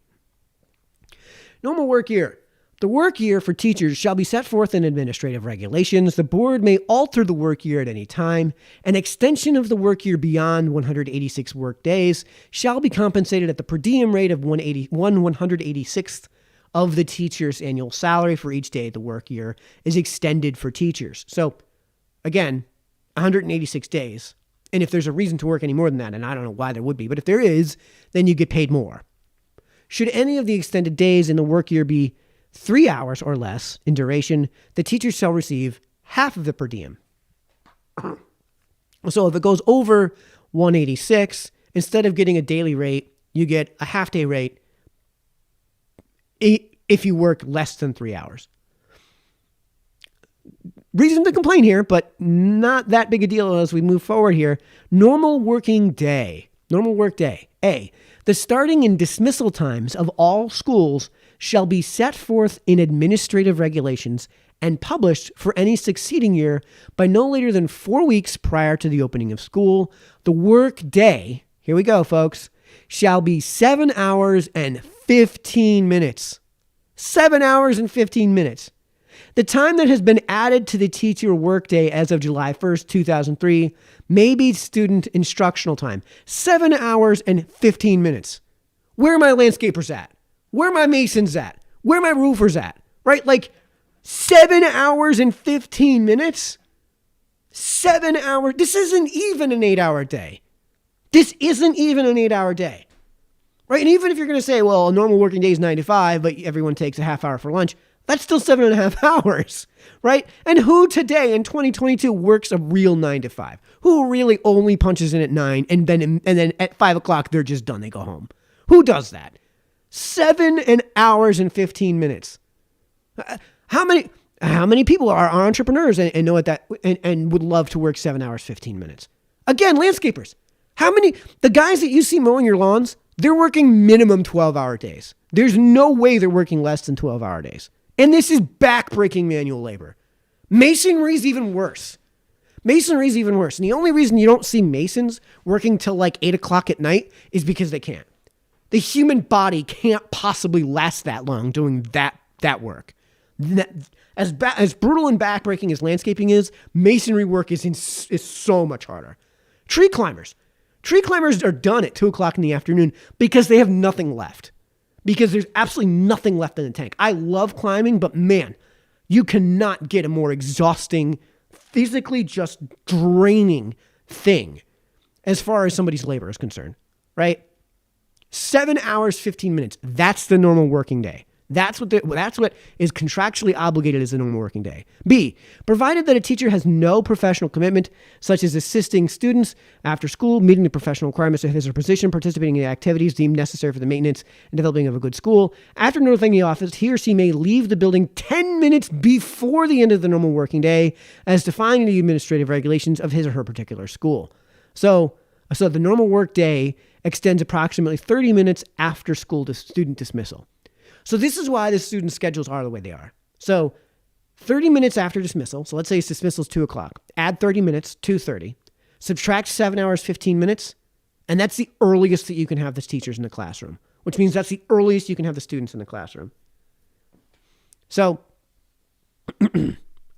Normal work year. The work year for teachers shall be set forth in administrative regulations. The board may alter the work year at any time. An extension of the work year beyond 186 work days shall be compensated at the per diem rate of 1/186th of the teacher's annual salary for each day of the work year is extended for teachers. So again, 186 days. And if there's a reason to work any more than that, and I don't know why there would be, but if there is, then you get paid more. Should any of the extended days in the work year be 3 hours or less in duration, the teacher shall receive half of the per diem. So if it goes over 186, instead of getting a daily rate, you get a half-day rate if you work less than 3 hours. Reason to complain here, but not that big a deal as we move forward here. Normal work day. A, the starting and dismissal times of all schools shall be set forth in administrative regulations and published for any succeeding year by no later than 4 weeks prior to the opening of school. The work day, here we go, folks, shall be 7 hours and 15 minutes. 7 hours and 15 minutes. The time that has been added to the teacher workday as of July 1st, 2003, may be student instructional time. 7 hours and 15 minutes. Where are my landscapers at? Where are my masons at? Where are my roofers at? Right? Like 7 hours and 15 minutes? 7 hours. This isn't even an 8-hour day. This isn't even an 8-hour day. Right? And even if you're going to say, well, a normal working day is 9 to 5, but everyone takes a half hour for lunch, that's still 7.5 hours, right? And who today in 2022 works a real 9 to 5? Who really only punches in at 9 and then at 5 o'clock, they're just done. They go home. Who does that? 7 hours and 15 minutes. How many people are entrepreneurs and know what that and would love to work 7 hours, 15 minutes? Again, landscapers. The guys that you see mowing your lawns, they're working minimum 12-hour days. There's no way they're working less than 12-hour days. And this is backbreaking manual labor. Masonry is even worse. And the only reason you don't see masons working till like 8 o'clock at night is because they can't. The human body can't possibly last that long doing that work. As brutal and backbreaking as landscaping is, masonry work is so much harder. Tree climbers are done at 2 o'clock in the afternoon because they have nothing left. Because there's absolutely nothing left in the tank. I love climbing, but man, you cannot get a more exhausting, physically just draining thing as far as somebody's labor is concerned, right? 7 hours, 15 minutes. That's the normal working day. That's what is contractually obligated as a normal working day. B, provided that a teacher has no professional commitment, such as assisting students after school, meeting the professional requirements of his or her position, participating in activities deemed necessary for the maintenance and developing of a good school. After notifying the office, he or she may leave the building 10 minutes before the end of the normal working day, as defined in the administrative regulations of his or her particular school. So the normal work day extends approximately 30 minutes after school to student dismissal. So this is why the student schedules are the way they are. So 30 minutes after dismissal, so let's say dismissal is 2 o'clock, add 30 minutes, 2:30, subtract 7 hours, 15 minutes, and that's the earliest that you can have the teachers in the classroom, which means that's the earliest you can have the students in the classroom. So,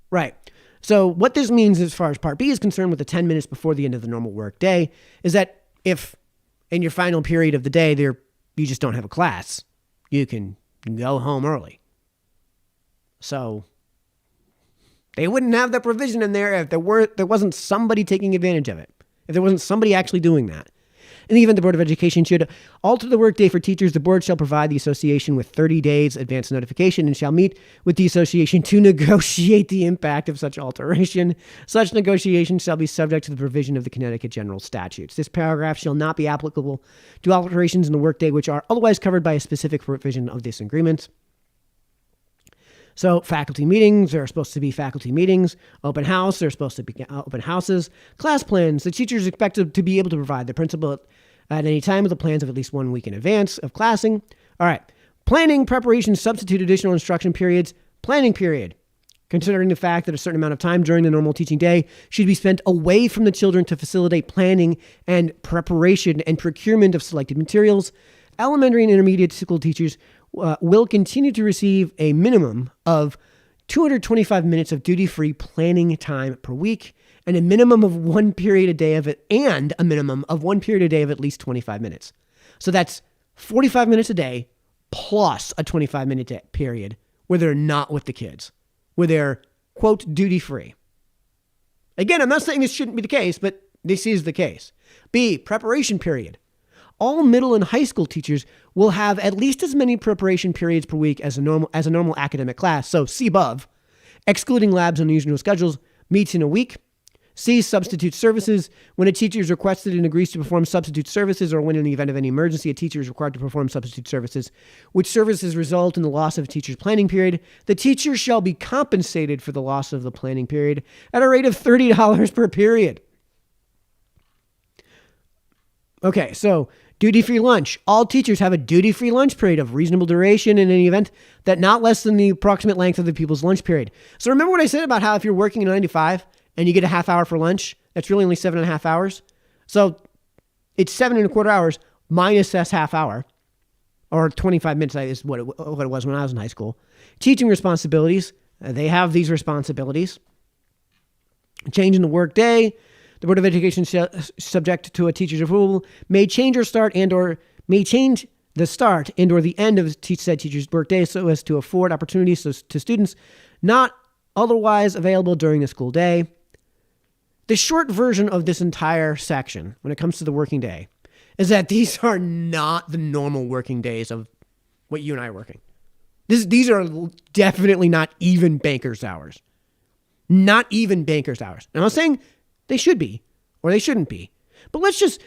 right. So what this means as far as Part B is concerned with the 10 minutes before the end of the normal work day is that if in your final period of the day you just don't have a class, you can go home early. So they wouldn't have the provision in there if there wasn't somebody taking advantage of it. If there wasn't somebody actually doing that. In the event the Board of Education should alter the workday for teachers, the board shall provide the association with 30 days advance notification and shall meet with the association to negotiate the impact of such alteration. Such negotiation shall be subject to the provision of the Connecticut General Statutes. This paragraph shall not be applicable to alterations in the workday which are otherwise covered by a specific provision of this agreement. So faculty meetings, there are supposed to be faculty meetings. Open house, there are supposed to be open houses. Class plans, the teacher is expected to be able to provide the principal at any time with the plans of at least 1 week in advance of classing. All right. Planning, preparation, substitute additional instruction periods. Planning period. Considering the fact that a certain amount of time during the normal teaching day should be spent away from the children to facilitate planning and preparation and procurement of selected materials, elementary and intermediate school teachers will continue to receive a minimum of 225 minutes of duty-free planning time per week and a minimum of 1 period a day of it, and a minimum of 1 period a day of at least 25 minutes. So that's 45 minutes a day, plus a 25-minute period where they're not with the kids, where they're, quote, duty-free. Again, I'm not saying this shouldn't be the case, but this is the case. B, preparation period. All middle and high school teachers will have at least as many preparation periods per week as a normal academic class. So C above, excluding labs and unusual schedules, meets in a week. C, substitute services. When a teacher is requested and agrees to perform substitute services, or when in the event of any emergency, a teacher is required to perform substitute services, which services result in the loss of a teacher's planning period, the teacher shall be compensated for the loss of the planning period at a rate of $30 per period. Okay, so duty-free lunch. All teachers have a duty-free lunch period of reasonable duration in any event that not less than the approximate length of the pupil's lunch period. So remember what I said about how if you're working a 9 to 5 and you get a half hour for lunch, that's really only 7.5 hours. So it's 7.25 hours minus this half hour, or 25 minutes is what it was when I was in high school. Teaching responsibilities. They have these responsibilities. Changing the work day. The Board of Education, subject to a teacher's approval, may change the start and or the end of said teacher's workday so as to afford opportunities to students not otherwise available during the school day. The short version of this entire section, when it comes to the working day, is that these are not the normal working days of what you and I are working. These are definitely not even banker's hours. Not even banker's hours. And I'm not saying they should be, or they shouldn't be. But let's just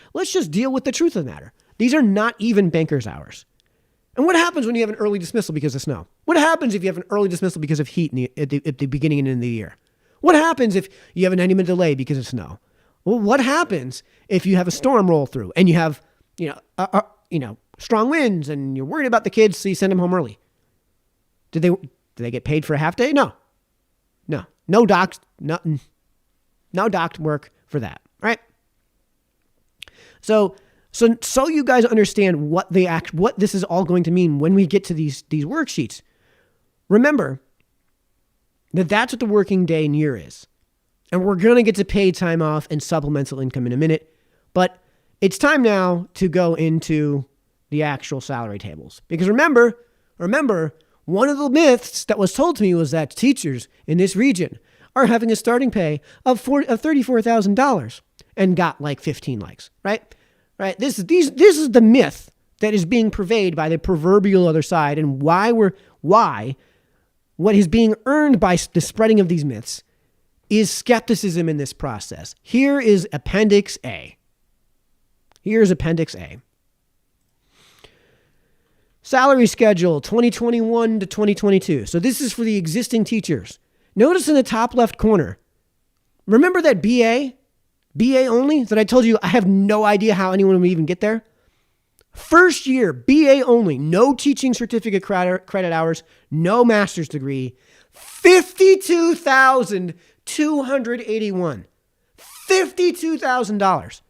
deal with the truth of the matter. These are not even banker's hours. And what happens when you have an early dismissal because of snow? What happens if you have an early dismissal because of heat at the beginning and end of the year? What happens if you have a 90-minute delay because of snow? Well, what happens if you have a storm roll through and you have, strong winds and you're worried about the kids, so you send them home early? Do they get paid for a half day? No. No docs, nothing. No docked work for that, right? So you guys understand what this is all going to mean when we get to these worksheets. Remember that that's what the working day and year is. And we're going to get to paid time off and supplemental income in a minute. But it's time now to go into the actual salary tables. Because remember, one of the myths that was told to me was that teachers in this region are having a starting pay of $34,000 and got like 15 likes, right? Right. This is the myth that is being purveyed by the proverbial other side, and what is being earned by the spreading of these myths is skepticism in this process. Here is Appendix A. Salary schedule 2021 to 2022. So this is for the existing teachers. Notice in the top left corner, remember that BA only that I told you I have no idea how anyone would even get there? First year, BA only, no teaching certificate credit hours, no master's degree, $52,281. $52,000.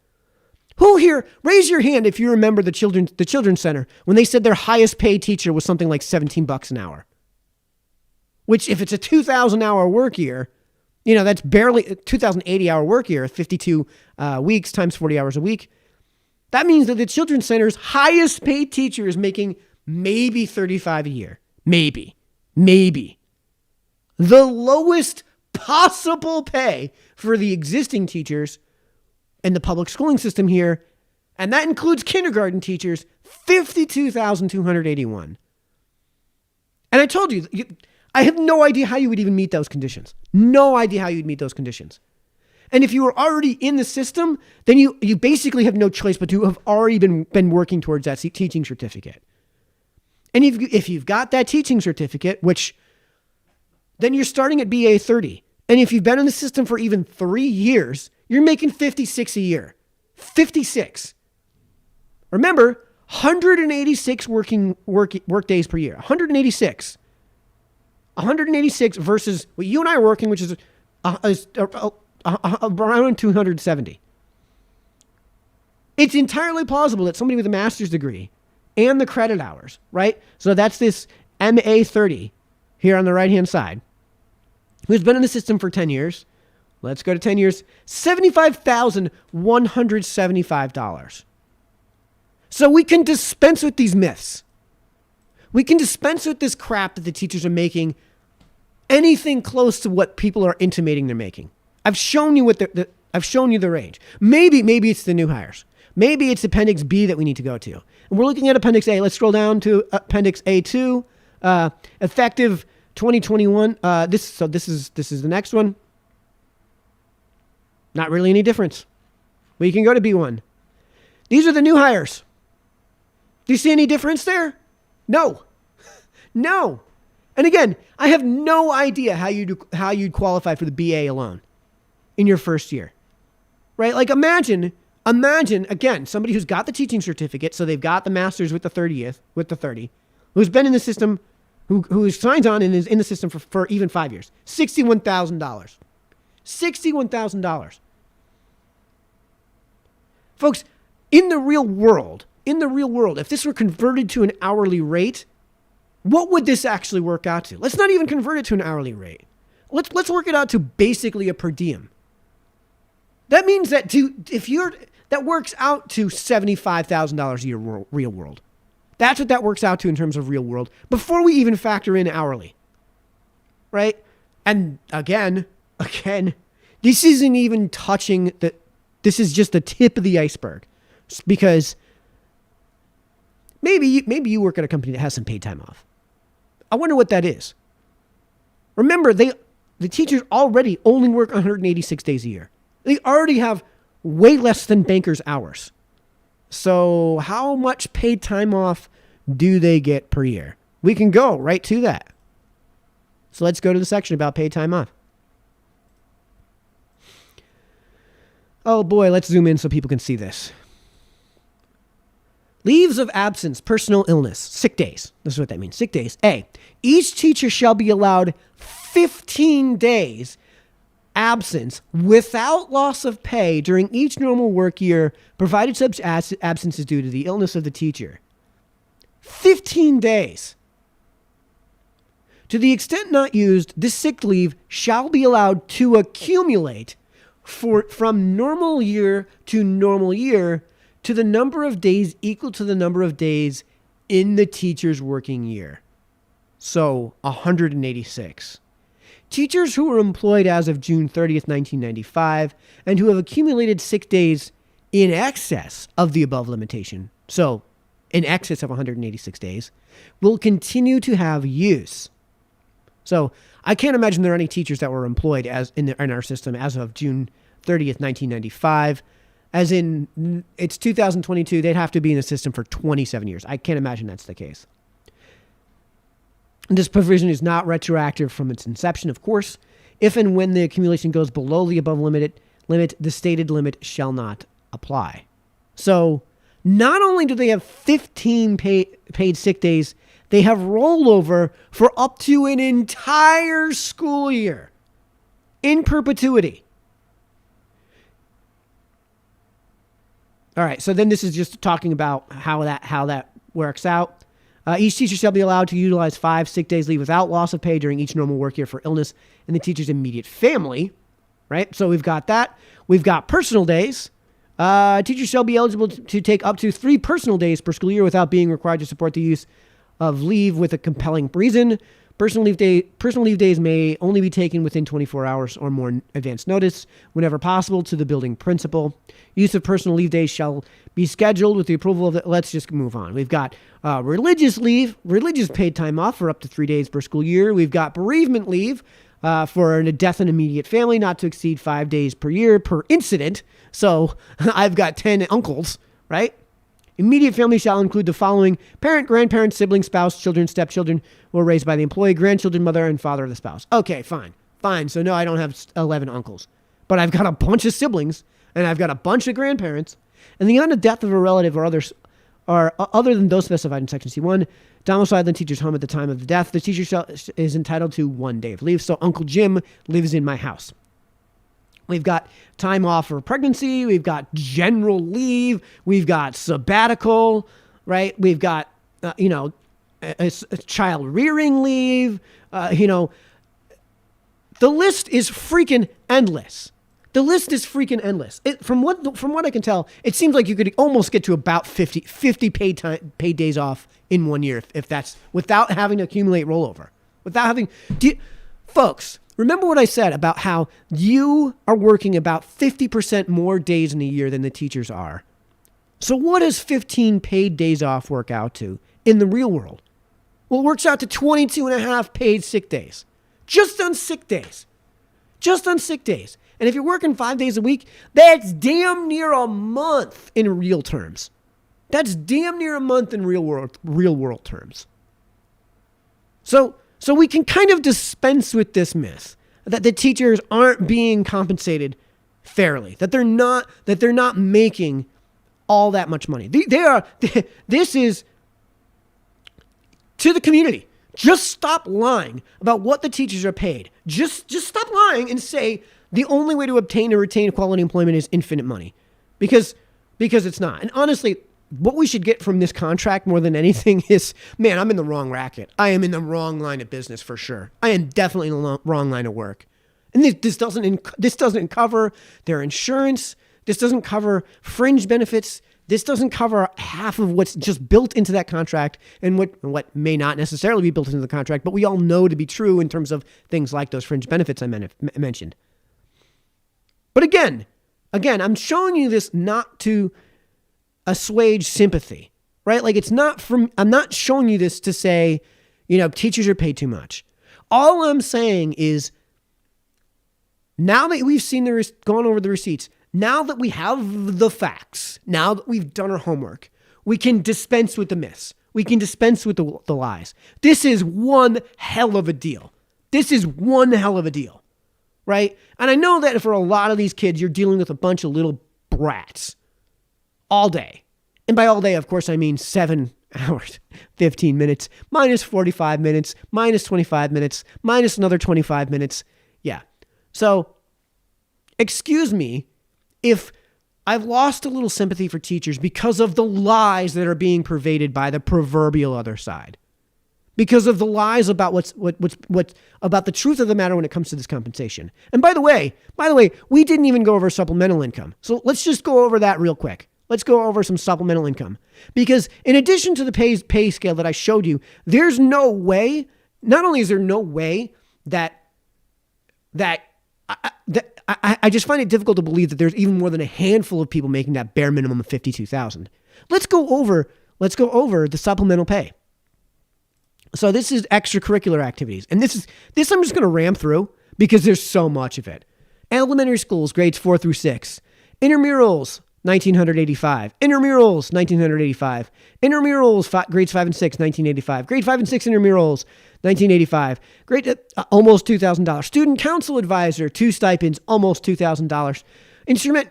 Who here, raise your hand if you remember the Children's Center when they said their highest paid teacher was something like $17 an hour. Which, if it's a 2,000-hour work year, that's barely a 2,080-hour work year, 52 weeks times 40 hours a week. That means that the Children's Center's highest paid teacher is making maybe $35 a year. Maybe. The lowest possible pay for the existing teachers in the public schooling system here, and that includes kindergarten teachers, $52,281. And I told you, I have no idea how you would even meet those conditions. No idea how you'd meet those conditions. And if you were already in the system, then you basically have no choice but to have already been working towards that teaching certificate. And if you've got that teaching certificate, which then you're starting at BA 30. And if you've been in the system for even 3 years, you're making 56 a year. 56. Remember, 186 work days per year. 186. 186 versus what you and I are working, which is around 270. It's entirely plausible that somebody with a master's degree and the credit hours, right? So that's this MA 30 here on the right-hand side, who's been in the system for 10 years. Let's go to 10 years. $75,175. So we can dispense with these myths. We can dispense with this crap that the teachers are making anything close to what people are intimating they're making. I've shown you I've shown you the range. Maybe it's the new hires. Maybe it's Appendix B that we need to go to. And we're looking at Appendix A. Let's scroll down to Appendix A2, effective 2021. This is the next one. Not really any difference. We can go to B1. These are the new hires. Do you see any difference there? No. No. And again, I have no idea how you'd qualify for the BA alone in your first year. Right? Like imagine again, somebody who's got the teaching certificate, so they've got the master's with the 30, who's been in the system, who signs on and is in the system for even 5 years. $61,000. $61,000. Folks, in the real world, if this were converted to an hourly rate, what would this actually work out to? Let's not even convert it to an hourly rate. Let's work it out to basically a per diem. That means that that works out to $75,000 a year real world. That's what that works out to in terms of real world before we even factor in hourly. Right? And again, this isn't even touching this is just the tip of the iceberg, because maybe you work at a company that has some paid time off. I wonder what that is. Remember, the teachers already only work 186 days a year. They already have way less than bankers' hours. So how much paid time off do they get per year? We can go right to that. So let's go to the section about paid time off. Oh boy, let's zoom in so people can see this. Leaves of absence, personal illness, sick days. This is what that means, sick days. A, each teacher shall be allowed 15 days absence without loss of pay during each normal work year, provided such absence is due to the illness of the teacher. 15 days. To the extent not used, this sick leave shall be allowed to accumulate from normal year to the number of days equal to the number of days in the teacher's working year. So 186. Teachers who were employed as of June 30th, 1995, and who have accumulated sick days in excess of the above limitation, so in excess of 186 days, will continue to have use. So I can't imagine there are any teachers that were employed in our system as of June 30th, 1995. As in, it's 2022, they'd have to be in the system for 27 years. I can't imagine that's the case. This provision is not retroactive from its inception, of course. If and when the accumulation goes below the above limit, the stated limit shall not apply. So not only do they have 15 paid sick days, they have rollover for up to an entire school year in perpetuity. All right, so then this is just talking about how that works out. Each teacher shall be allowed to utilize 5 sick days leave without loss of pay during each normal work year for illness in the teacher's immediate family, right? So we've got that. We've got personal days. Teachers shall be eligible to take up to 3 personal days per school year without being required to support the use of leave with a compelling reason. Personal leave days may only be taken within 24 hours or more advance notice, whenever possible, to the building principal. Use of personal leave days shall be scheduled with the approval of the... Let's just move on. We've got religious leave, religious paid time off for up to 3 days per school year. We've got bereavement leave for a death in immediate family, not to exceed 5 days per year per incident. So I've got 10 uncles, right? Immediate family shall include the following: parent, grandparent, sibling, spouse, children, stepchildren were raised by the employee, grandchildren, mother, and father of the spouse. Okay, fine. So no, I don't have 11 uncles, but I've got a bunch of siblings and I've got a bunch of grandparents. And the event of death of a relative or others are other than those specified in Section C1, domiciled in the teacher's home at the time of the death, the teacher is entitled to 1 day of leave. So Uncle Jim lives in my house. We've got time off for pregnancy. We've got general leave. We've got sabbatical, right? We've got, a child rearing leave. The list is freaking endless. The list is freaking endless. From what I can tell, it seems like you could almost get to about 50 paid days off in 1 year if that's without having to accumulate rollover. Folks, remember what I said about how you are working about 50% more days in a year than the teachers are. So what does 15 paid days off work out to in the real world? Well, it works out to 22 and a half paid sick days. Just on sick days. And if you're working 5 days a week, that's damn near a month in real terms. That's damn near a month in real world terms. So we can kind of dispense with this myth that the teachers aren't being compensated fairly, that they're not making all that much money. This is to the community. Just stop lying about what the teachers are paid. Just stop lying and say the only way to obtain or retain quality employment is infinite money, because it's not. And honestly, what we should get from this contract more than anything is, man, I'm in the wrong racket. I am in the wrong line of business for sure. I am definitely in the wrong line of work. And this doesn't cover their insurance. This doesn't cover fringe benefits. This doesn't cover half of what's just built into that contract and what may not necessarily be built into the contract, but we all know to be true in terms of things like those fringe benefits I mentioned. But again, I'm showing you this not to assuage sympathy, right? Like I'm not showing you this to say, teachers are paid too much. All I'm saying is, now that we've gone over the receipts, now that we have the facts, now that we've done our homework, we can dispense with the myths. We can dispense with the lies. This is one hell of a deal. Right? And I know that for a lot of these kids, you're dealing with a bunch of little brats all day. And by all day, of course, I mean 7 hours, 15 minutes, minus 45 minutes, minus 25 minutes, minus another 25 minutes. Yeah. So, excuse me if I've lost a little sympathy for teachers because of the lies that are being pervaded by the proverbial other side. Because of the lies about what's about the truth of the matter when it comes to this compensation. And by the way, we didn't even go over supplemental income. So let's just go over that real quick. Let's go over some supplemental income. Because in addition to the pay scale that I showed you, there's no way, not only is there no way that I just find it difficult to believe that there's even more than a handful of people making that bare minimum of $52,000. Let's go over the supplemental pay. So this is extracurricular activities. And this I'm just going to ram through because there's so much of it. Elementary schools, grades 4 through 6. Intramurals, 1985. Intramurals, 1985. Intramurals, grades 5 and 6, 1985. Grade 5 and 6 intramurals, 1985. Almost $2,000. Student council advisor, 2 stipends, almost $2,000.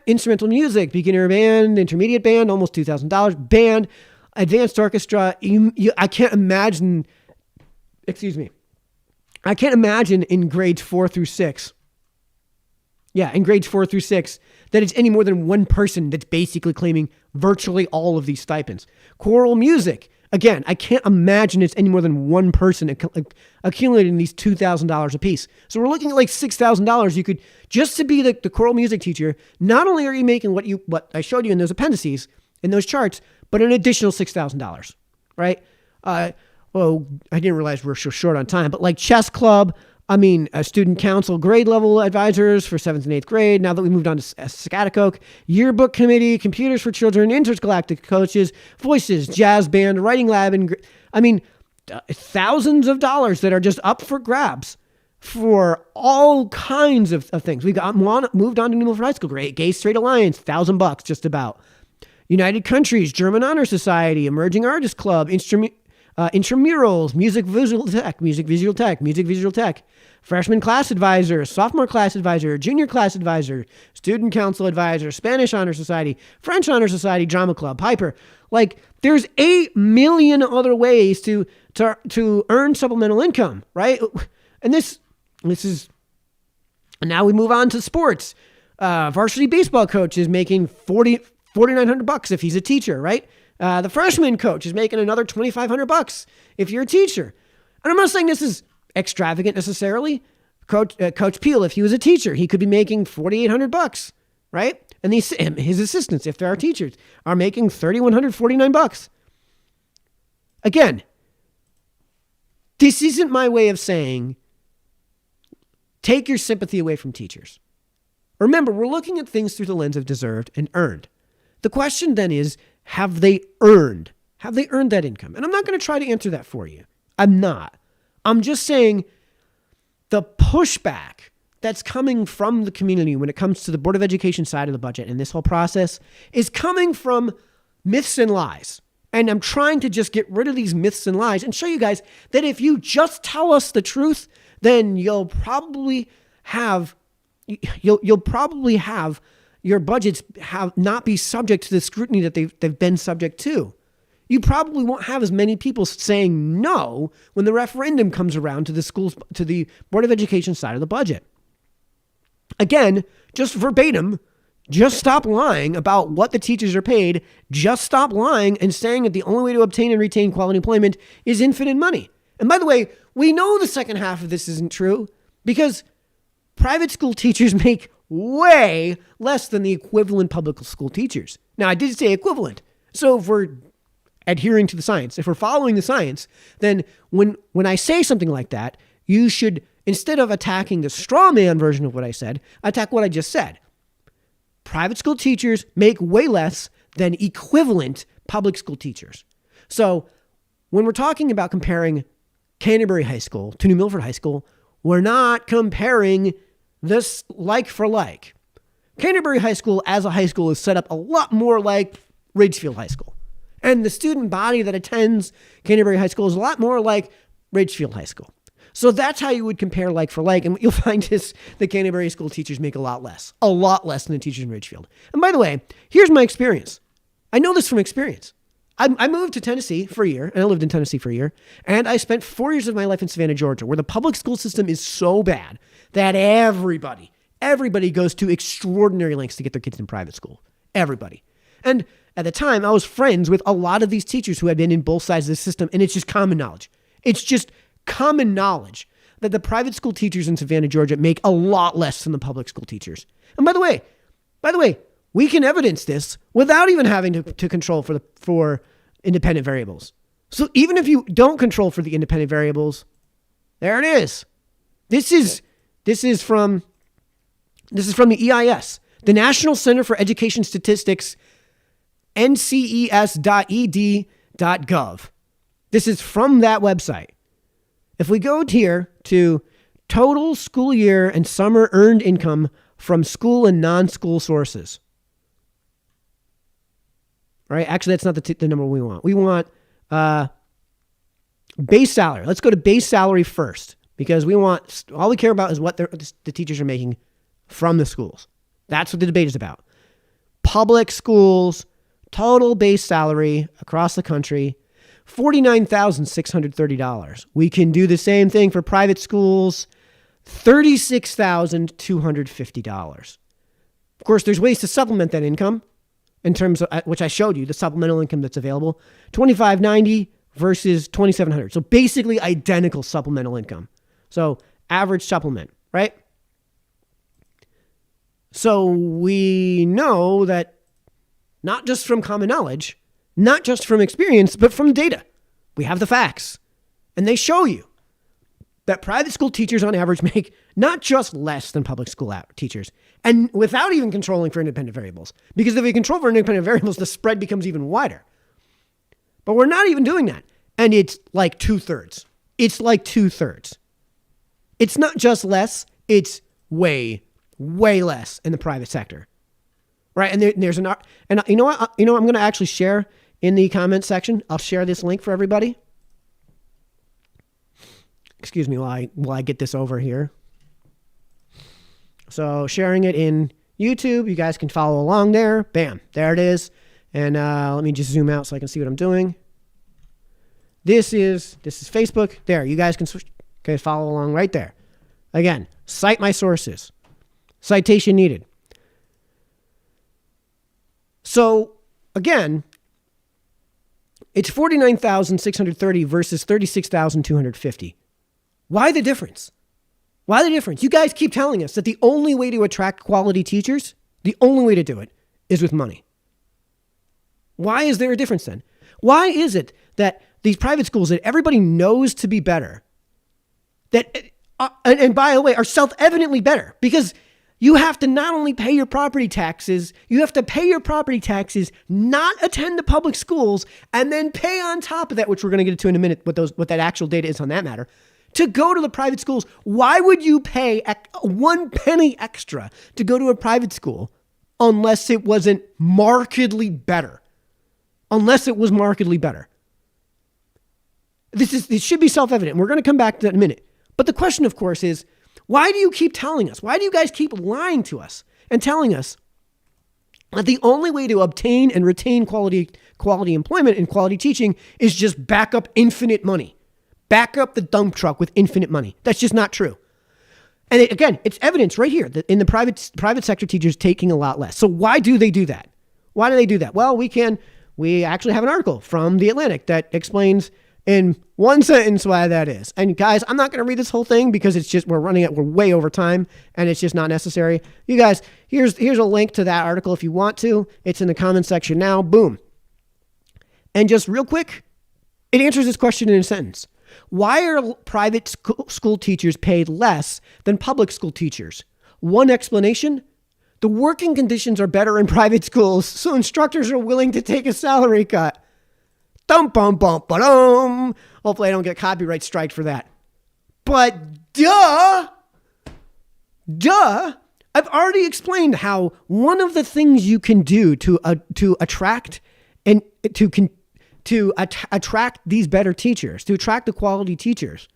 Instrumental music, beginner band, intermediate band, almost $2,000. Band, advanced orchestra. I can't imagine. I can't imagine in grades 4 through 6. Yeah, in grades 4 through 6, that it's any more than one person that's basically claiming virtually all of these stipends. Choral music. Again, I can't imagine it's any more than one person accumulating these $2,000 a piece. So we're looking at like $6,000. You could, just to be the choral music teacher, not only are you making what I showed you in those appendices, in those charts, but an additional $6,000, right? I didn't realize we're so short on time, but like chess club, student council, grade level advisors for 7th and 8th grade. Now that we moved on to Scattercoke, yearbook committee, computers for children, intergalactic coaches, voices, jazz band, writing lab, and thousands of dollars that are just up for grabs for all kinds of things. We moved on to New Milford High School, Gay Straight Alliance, $1,000 just about. United Countries, German Honor Society, Emerging Artist Club, intramurals, music visual tech, freshman class advisor, sophomore class advisor, junior class advisor, student council advisor, Spanish Honor Society, French Honor Society, drama club, Piper. Like, there's 8 million other ways to earn supplemental income, right? And this is, and now we move on to sports. Varsity baseball coach is making $4,900 if he's a teacher, right? The freshman coach is making another $2,500 if you're a teacher. And I'm not saying this is extravagant necessarily, Coach Peel, if he was a teacher, he could be making $4,800, right? And his assistants, if there are teachers, are making $3,149. Again, this isn't my way of saying take your sympathy away from teachers. Remember, we're looking at things through the lens of deserved and earned. The question then is, have they earned that income? And I'm not going to try to answer that for you. I'm not. I'm just saying the pushback that's coming from the community when it comes to the Board of Education side of the budget and this whole process is coming from myths and lies. And I'm trying to just get rid of these myths and lies and show you guys that if you just tell us the truth, then you'll probably have your budgets not be subject to the scrutiny that they've been subject to. You probably won't have as many people saying no when the referendum comes around to the Board of Education side of the budget. Again, just verbatim, just stop lying about what the teachers are paid. Just stop lying and saying that the only way to obtain and retain quality employment is infinite money. And by the way, we know the second half of this isn't true because private school teachers make way less than the equivalent public school teachers. Now, I did say equivalent. So if we're adhering to the science, if we're following the science, then when I say something like that, you should, instead of attacking the straw man version of what I said, attack what I just said. Private school teachers make way less than equivalent public school teachers. So when we're talking about comparing Canterbury High School to New Milford High School, we're not comparing this like for like. Canterbury High School as a high school is set up a lot more like Ridgefield High School. And the student body that attends Canterbury High School is a lot more like Ridgefield High School. So that's how you would compare like for like. And what you'll find is the Canterbury school teachers make a lot less than the teachers in Ridgefield. And by the way, here's my experience. I know this from experience. I moved to Tennessee for a year, and I lived in Tennessee for a year, and I spent 4 years of my life in Savannah, Georgia, where the public school system is so bad that everybody goes to extraordinary lengths to get their kids in private school. Everybody. And at the time, I was friends with a lot of these teachers who had been in both sides of the system, and it's just common knowledge. It's just common knowledge that the private school teachers in Savannah, Georgia make a lot less than the public school teachers. And by the way, we can evidence this without even having to control for independent variables. So even if you don't control for the independent variables, there it is. This is from the EIS, the National Center for Education Statistics, nces.ed.gov. This is from that website. If we go here to total school year and summer earned income from school and non-school sources. Right? Actually, that's not the number we want. We want base salary. Let's go to base salary first because all we care about is what the teachers are making from the schools. That's what the debate is about. Public schools, total base salary across the country, $49,630. We can do the same thing for private schools, $36,250. Of course, there's ways to supplement that income in terms of, which I showed you, the supplemental income that's available, $2,590 versus $2,700. So basically identical supplemental income. So average supplement, right? So we know that not just from common knowledge, not just from experience, but from data. We have the facts. And they show you that private school teachers on average make not just less than public school teachers, and without even controlling for independent variables. Because if we control for independent variables, the spread becomes even wider. But we're not even doing that. And it's like 2/3. It's like 2/3. It's not just less, it's way, way less in the private sector. Right? And there's you know what? I'm going to actually share in the comment section. I'll share this link for everybody. Excuse me while I get this over here. So sharing it in YouTube, you guys can follow along there. Bam, there it is. And let me just zoom out so I can see what I'm doing. This is Facebook. There, you guys can follow along right there. Again, cite my sources. Citation needed. So again, it's $49,630 versus $36,250. Why the difference? Why the difference? You guys keep telling us that the only way to attract quality teachers, the only way to do it is with money. Why is there a difference then? Why is it that these private schools that everybody knows to be better, that, and by the way, are self-evidently better? Because you have to not only pay your property taxes, you have to pay your property taxes, not attend the public schools, and then pay on top of that, which we're going to get to in a minute, what that actual data is on that matter, to go to the private schools. Why would you pay 1 penny extra to go to a private school unless it wasn't markedly better? Unless it was markedly better. It should be self-evident. We're going to come back to that in a minute. But the question, of course, is, why do you keep telling us? Why do you guys keep lying to us and telling us that the only way to obtain and retain quality employment and quality teaching is just back up infinite money? Back up the dump truck with infinite money. That's just not true. And again, it's evidence right here that in the private sector, teachers taking a lot less. So why do they do that? Why do they do that? Well, we actually have an article from The Atlantic that explains in one sentence why that is. And guys, I'm not going to read this whole thing because it's just, we're way over time and it's just not necessary. You guys, here's a link to that article if you want to. It's in the comment section now. Boom. And just real quick, it answers this question in a sentence. Why are private school teachers paid less than public school teachers? One explanation: the working conditions are better in private schools, so instructors are willing to take a salary cut. Dum-bum-bum-ba-dum. Hopefully I don't get copyright strike for that. But duh. I've already explained how one of the things you can do to attract and to attract these better teachers, to attract the quality teachers,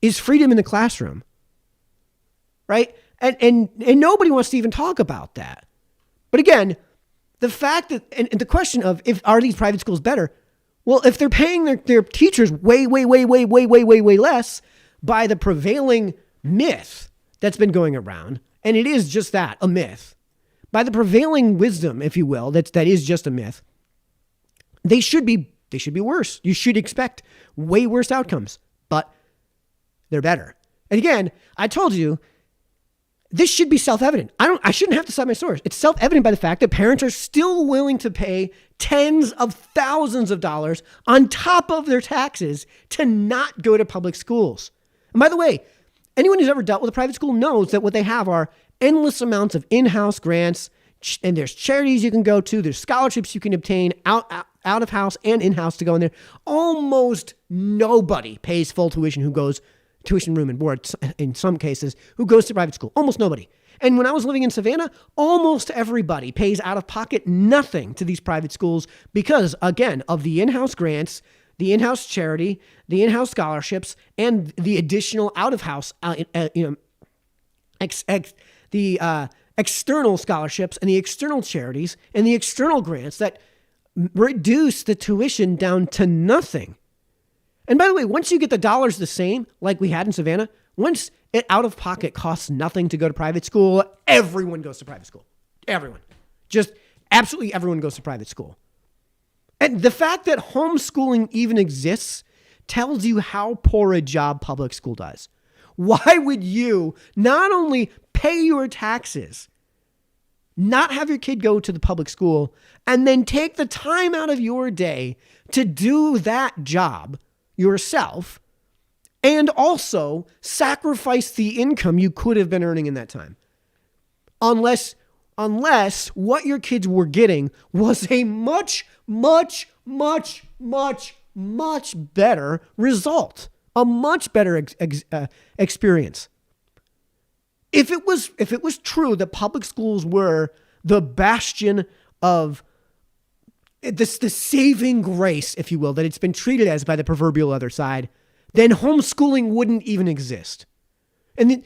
is freedom in the classroom, right? And nobody wants to even talk about that. But again, the fact that, and the question of are these private schools better? Well, if they're paying their teachers way less by the prevailing myth that's been going around, and it is just that, a myth, by the prevailing wisdom, if you will, that is just a myth, they should be worse. You should expect way worse outcomes, but they're better. And again, I told you, this should be self-evident. I shouldn't have to cite my source. It's self-evident by the fact that parents are still willing to pay tens of thousands of dollars on top of their taxes to not go to public schools. And by the way, anyone who's ever dealt with a private school knows that what they have are endless amounts of in-house grants, and there's charities you can go to, there's scholarships you can obtain out of house and in-house to go in there. Almost nobody pays full tuition tuition room and board in some cases, who goes to private school. Almost nobody. And when I was living in Savannah, almost everybody pays out of pocket nothing to these private schools because, again, of the in-house grants, the in-house charity, the in-house scholarships, and the additional out-of-house, external scholarships and the external charities and the external grants that reduce the tuition down to nothing. And by the way, once you get the dollars the same, like we had in Savannah, once it out of pocket costs nothing to go to private school, everyone goes to private school. Everyone. Just absolutely everyone goes to private school. And the fact that homeschooling even exists tells you how poor a job public school does. Why would you not only pay your taxes, not have your kid go to the public school, and then take the time out of your day to do that job yourself, and also sacrifice the income you could have been earning in that time? Unless what your kids were getting was a much better result, a much better experience. If it was true that public schools were the bastion of the saving grace, if you will, that it's been treated as by the proverbial other side, then homeschooling wouldn't even exist. And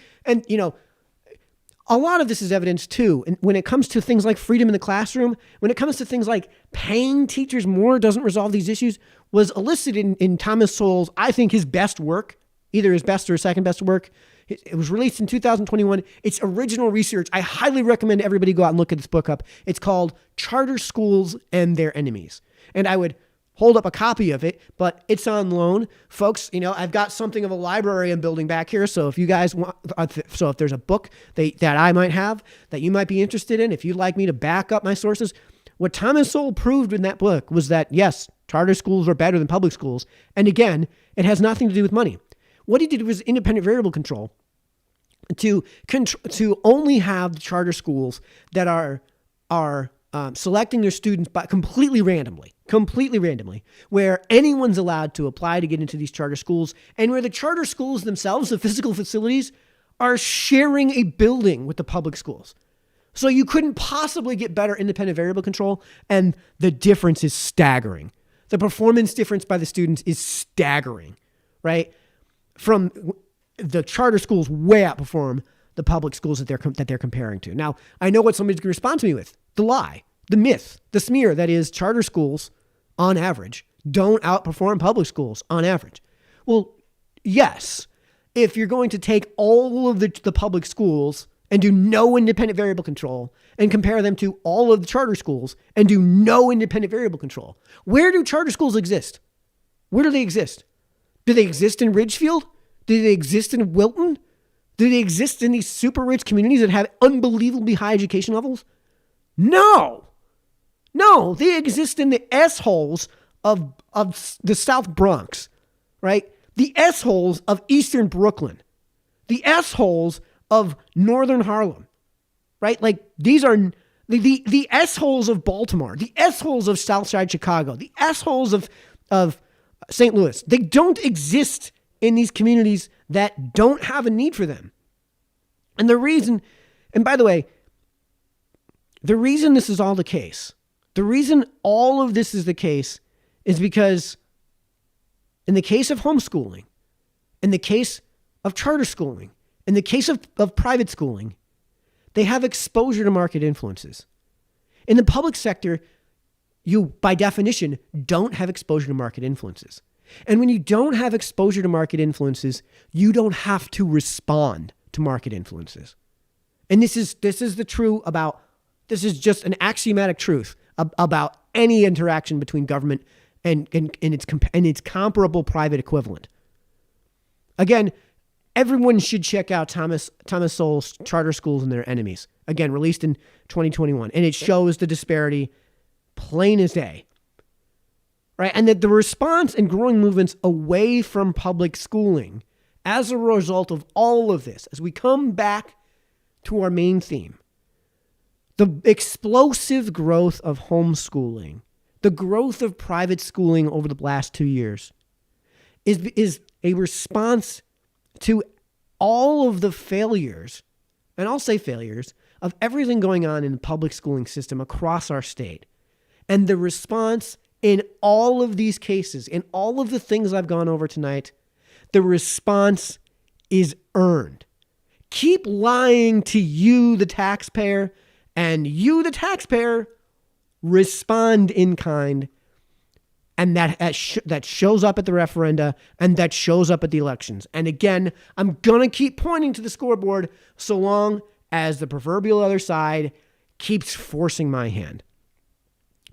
a lot of this is evidence too. And when it comes to things like freedom in the classroom, when it comes to things like paying teachers more doesn't resolve these issues, was elicited in Thomas Sowell's, I think, his best work, either his best or his second best work. It was released in 2021. It's original research. I highly recommend everybody go out and look at this book up. It's called Charter Schools and Their Enemies. And I would hold up a copy of it, but it's on loan. Folks, I've got something of a library I'm building back here. So if you guys want, so if there's a book that I might have that you might be interested in, if you'd like me to back up my sources, what Thomas Sowell proved in that book was that, yes, charter schools are better than public schools. And again, it has nothing to do with money. What he did was independent variable control to only have the charter schools that are selecting their students by completely randomly, where anyone's allowed to apply to get into these charter schools, and where the charter schools themselves, the physical facilities, are sharing a building with the public schools. So you couldn't possibly get better independent variable control, and the difference is staggering. The performance difference by the students is staggering, right? From the charter schools way outperform the public schools that they're comparing to. Now, I know what somebody's going to respond to me with. The lie, the myth, the smear that is charter schools on average don't outperform public schools on average. Well, yes, if you're going to take all of the public schools and do no independent variable control and compare them to all of the charter schools and do no independent variable control. Where do charter schools exist? Where do they exist? Do they exist in Ridgefield? Do they exist in Wilton? Do they exist in these super rich communities that have unbelievably high education levels? No, they exist in the S-holes of the South Bronx, right? The S-holes of Eastern Brooklyn, the S-holes of Northern Harlem, right? Like these are the S-holes of Baltimore, the S-holes of Southside Chicago, the S-holes of St. Louis. They don't exist in these communities that don't have a need for them. And by the way, the reason this is all the case, the reason all of this is the case is because in the case of homeschooling, in the case of charter schooling, in the case of private schooling, they have exposure to market influences. In the public sector, you, by definition, don't have exposure to market influences. And when you don't have exposure to market influences, you don't have to respond to market influences. And this is just an axiomatic truth about any interaction between government and its comparable private equivalent. Again, everyone should check out Thomas Sowell's Charter Schools and Their Enemies. Again, released in 2021. And it shows the disparity plain as day. Right? And that the response and growing movements away from public schooling as a result of all of this, as we come back to our main theme, the explosive growth of homeschooling, the growth of private schooling over the last 2 years is a response to all of the failures, and I'll say failures, of everything going on in the public schooling system across our state. And the response in all of these cases, in all of the things I've gone over tonight, the response is earned. Keep lying to you, the taxpayer, and you, the taxpayer, respond in kind. And that shows up at the referenda, and that shows up at the elections. And again, I'm going to keep pointing to the scoreboard so long as the proverbial other side keeps forcing my hand.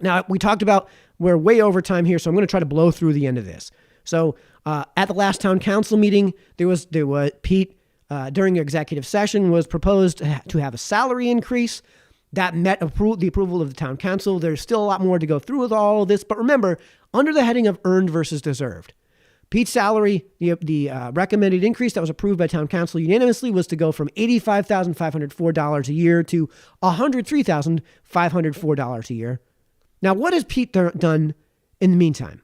Now, we talked about we're way over time here, so I'm going to try to blow through the end of this. So at the last town council meeting, there was Pete, during executive session, was proposed to have a salary increase. That met the approval of the town council. There's still a lot more to go through with all of this. But remember, under the heading of earned versus deserved, Pete's salary, the recommended increase that was approved by town council unanimously was to go from $85,504 a year to $103,504 a year. Now, what has Pete done in the meantime?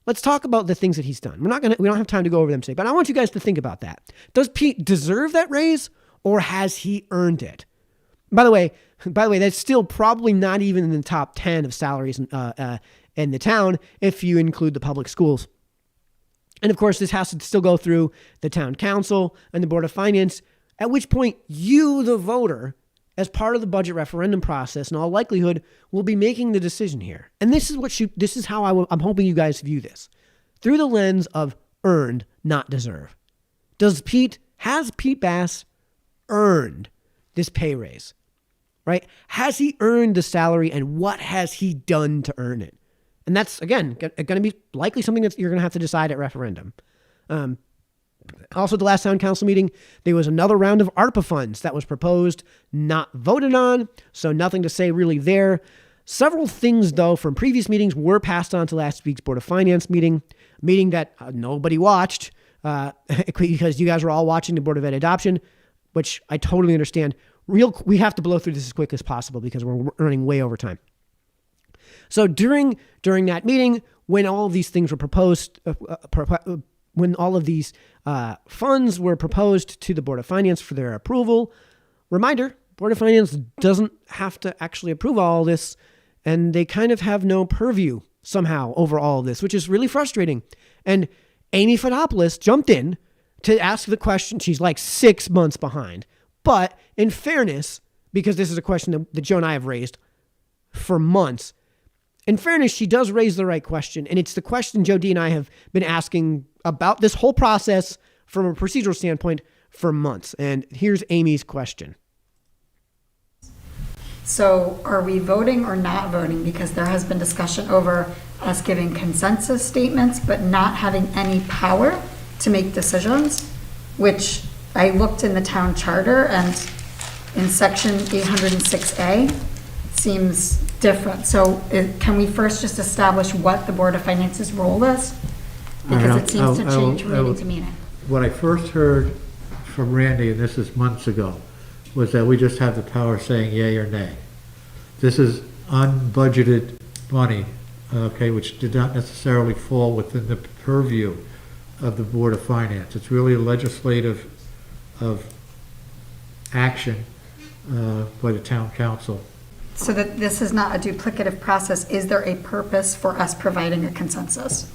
Let's talk about the things that he's done. We don't have time to go over them today, but I want you guys to think about that. Does Pete deserve that raise, or has he earned it? By the way, that's still probably not even in the top 10 of salaries in the town if you include the public schools. And of course, this has to still go through the town council and the board of finance, at which point you, the voter, as part of the budget referendum process, in all likelihood, will be making the decision here. And this is how I'm hoping you guys view this, through the lens of earned, not deserve. Has Pete Bass earned this pay raise? Right? Has he earned the salary, and what has he done to earn it? And that's, again, going to be likely something that you're going to have to decide at referendum. Also, the last town council meeting, there was another round of ARPA funds that was proposed, not voted on, so nothing to say really there. Several things, though, from previous meetings were passed on to last week's Board of Finance meeting that nobody watched because you guys were all watching the Board of Ed adoption, which I totally understand. We have to blow through this as quick as possible because we're running way over time. So during that meeting, when all of these things were proposed, when all of these funds were proposed to the Board of Finance for their approval, reminder, Board of Finance doesn't have to actually approve all of this, and they kind of have no purview somehow over all of this, which is really frustrating. And Amy Fotopoulos jumped in to ask the question. She's like 6 months behind. But in fairness, because this is a question that Joe and I have raised for months, in fairness, she does raise the right question. And it's the question Joe D and I have been asking about this whole process from a procedural standpoint for months. And here's Amy's question. So are we voting or not voting? Because there has been discussion over us giving consensus statements, but not having any power to make decisions, which I looked in the town charter and in section 806A seems different. So can we first just establish what the Board of Finance's role is? Because it seems to change from meeting to meeting. What I first heard from Randy, and this is months ago, was that we just have the power saying yay or nay. This is unbudgeted money, okay, which did not necessarily fall within the purview of the Board of Finance. It's really a legislative of action by the town council. So that this is not a duplicative process, is there a purpose for us providing a consensus?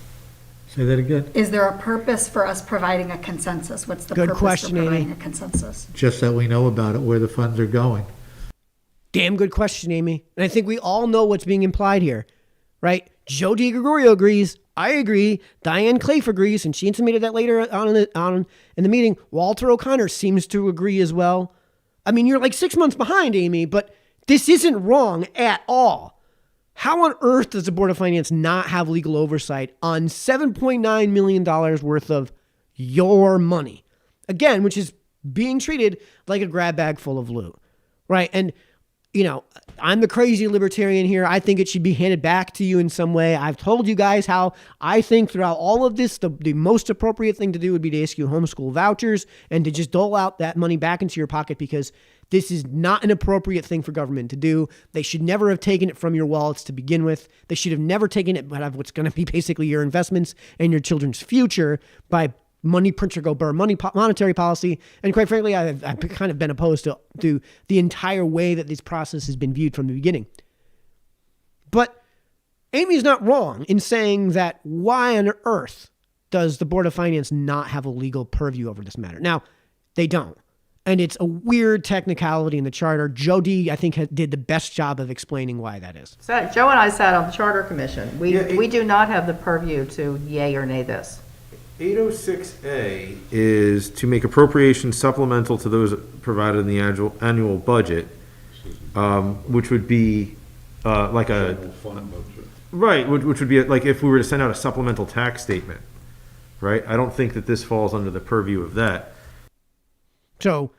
Say that again? Is there a purpose for us providing a consensus? What's the Good purpose question, for providing Amy. a consensus? Just that we know about it, where the funds are going. Damn good question, Amy. And I think we all know what's being implied here, right? Joe DiGregorio agrees. I agree. Diane Clafe agrees, and she intimated that later on in the meeting. Walter O'Connor seems to agree as well. I mean, you're like 6 months behind, Amy, but this isn't wrong at all. How on earth does the Board of Finance not have legal oversight on $7.9 million worth of your money? Again, which is being treated like a grab bag full of loot, right? And, you know, I'm the crazy libertarian here. I think it should be handed back to you in some way. I've told you guys how I think throughout all of this, the most appropriate thing to do would be to issue homeschool vouchers and to just dole out that money back into your pocket, because this is not an appropriate thing for government to do. They should never have taken it from your wallets to begin with. They should have never taken it out of what's going to be basically your investments and your children's future by money printer go burr monetary policy. And quite frankly, I've kind of been opposed to the entire way that this process has been viewed from the beginning. But Amy's not wrong in saying that why on earth does the Board of Finance not have a legal purview over this matter? Now, they don't. And it's a weird technicality in the charter. Joe D, I think, did the best job of explaining why that is. So Joe and I sat on the Charter Commission. We do not have the purview to yay or nay this. 806A is to make appropriations supplemental to those provided in the annual budget, which would be like a, right, which would be like if we were to send out a supplemental tax statement, right? I don't think that this falls under the purview of that. So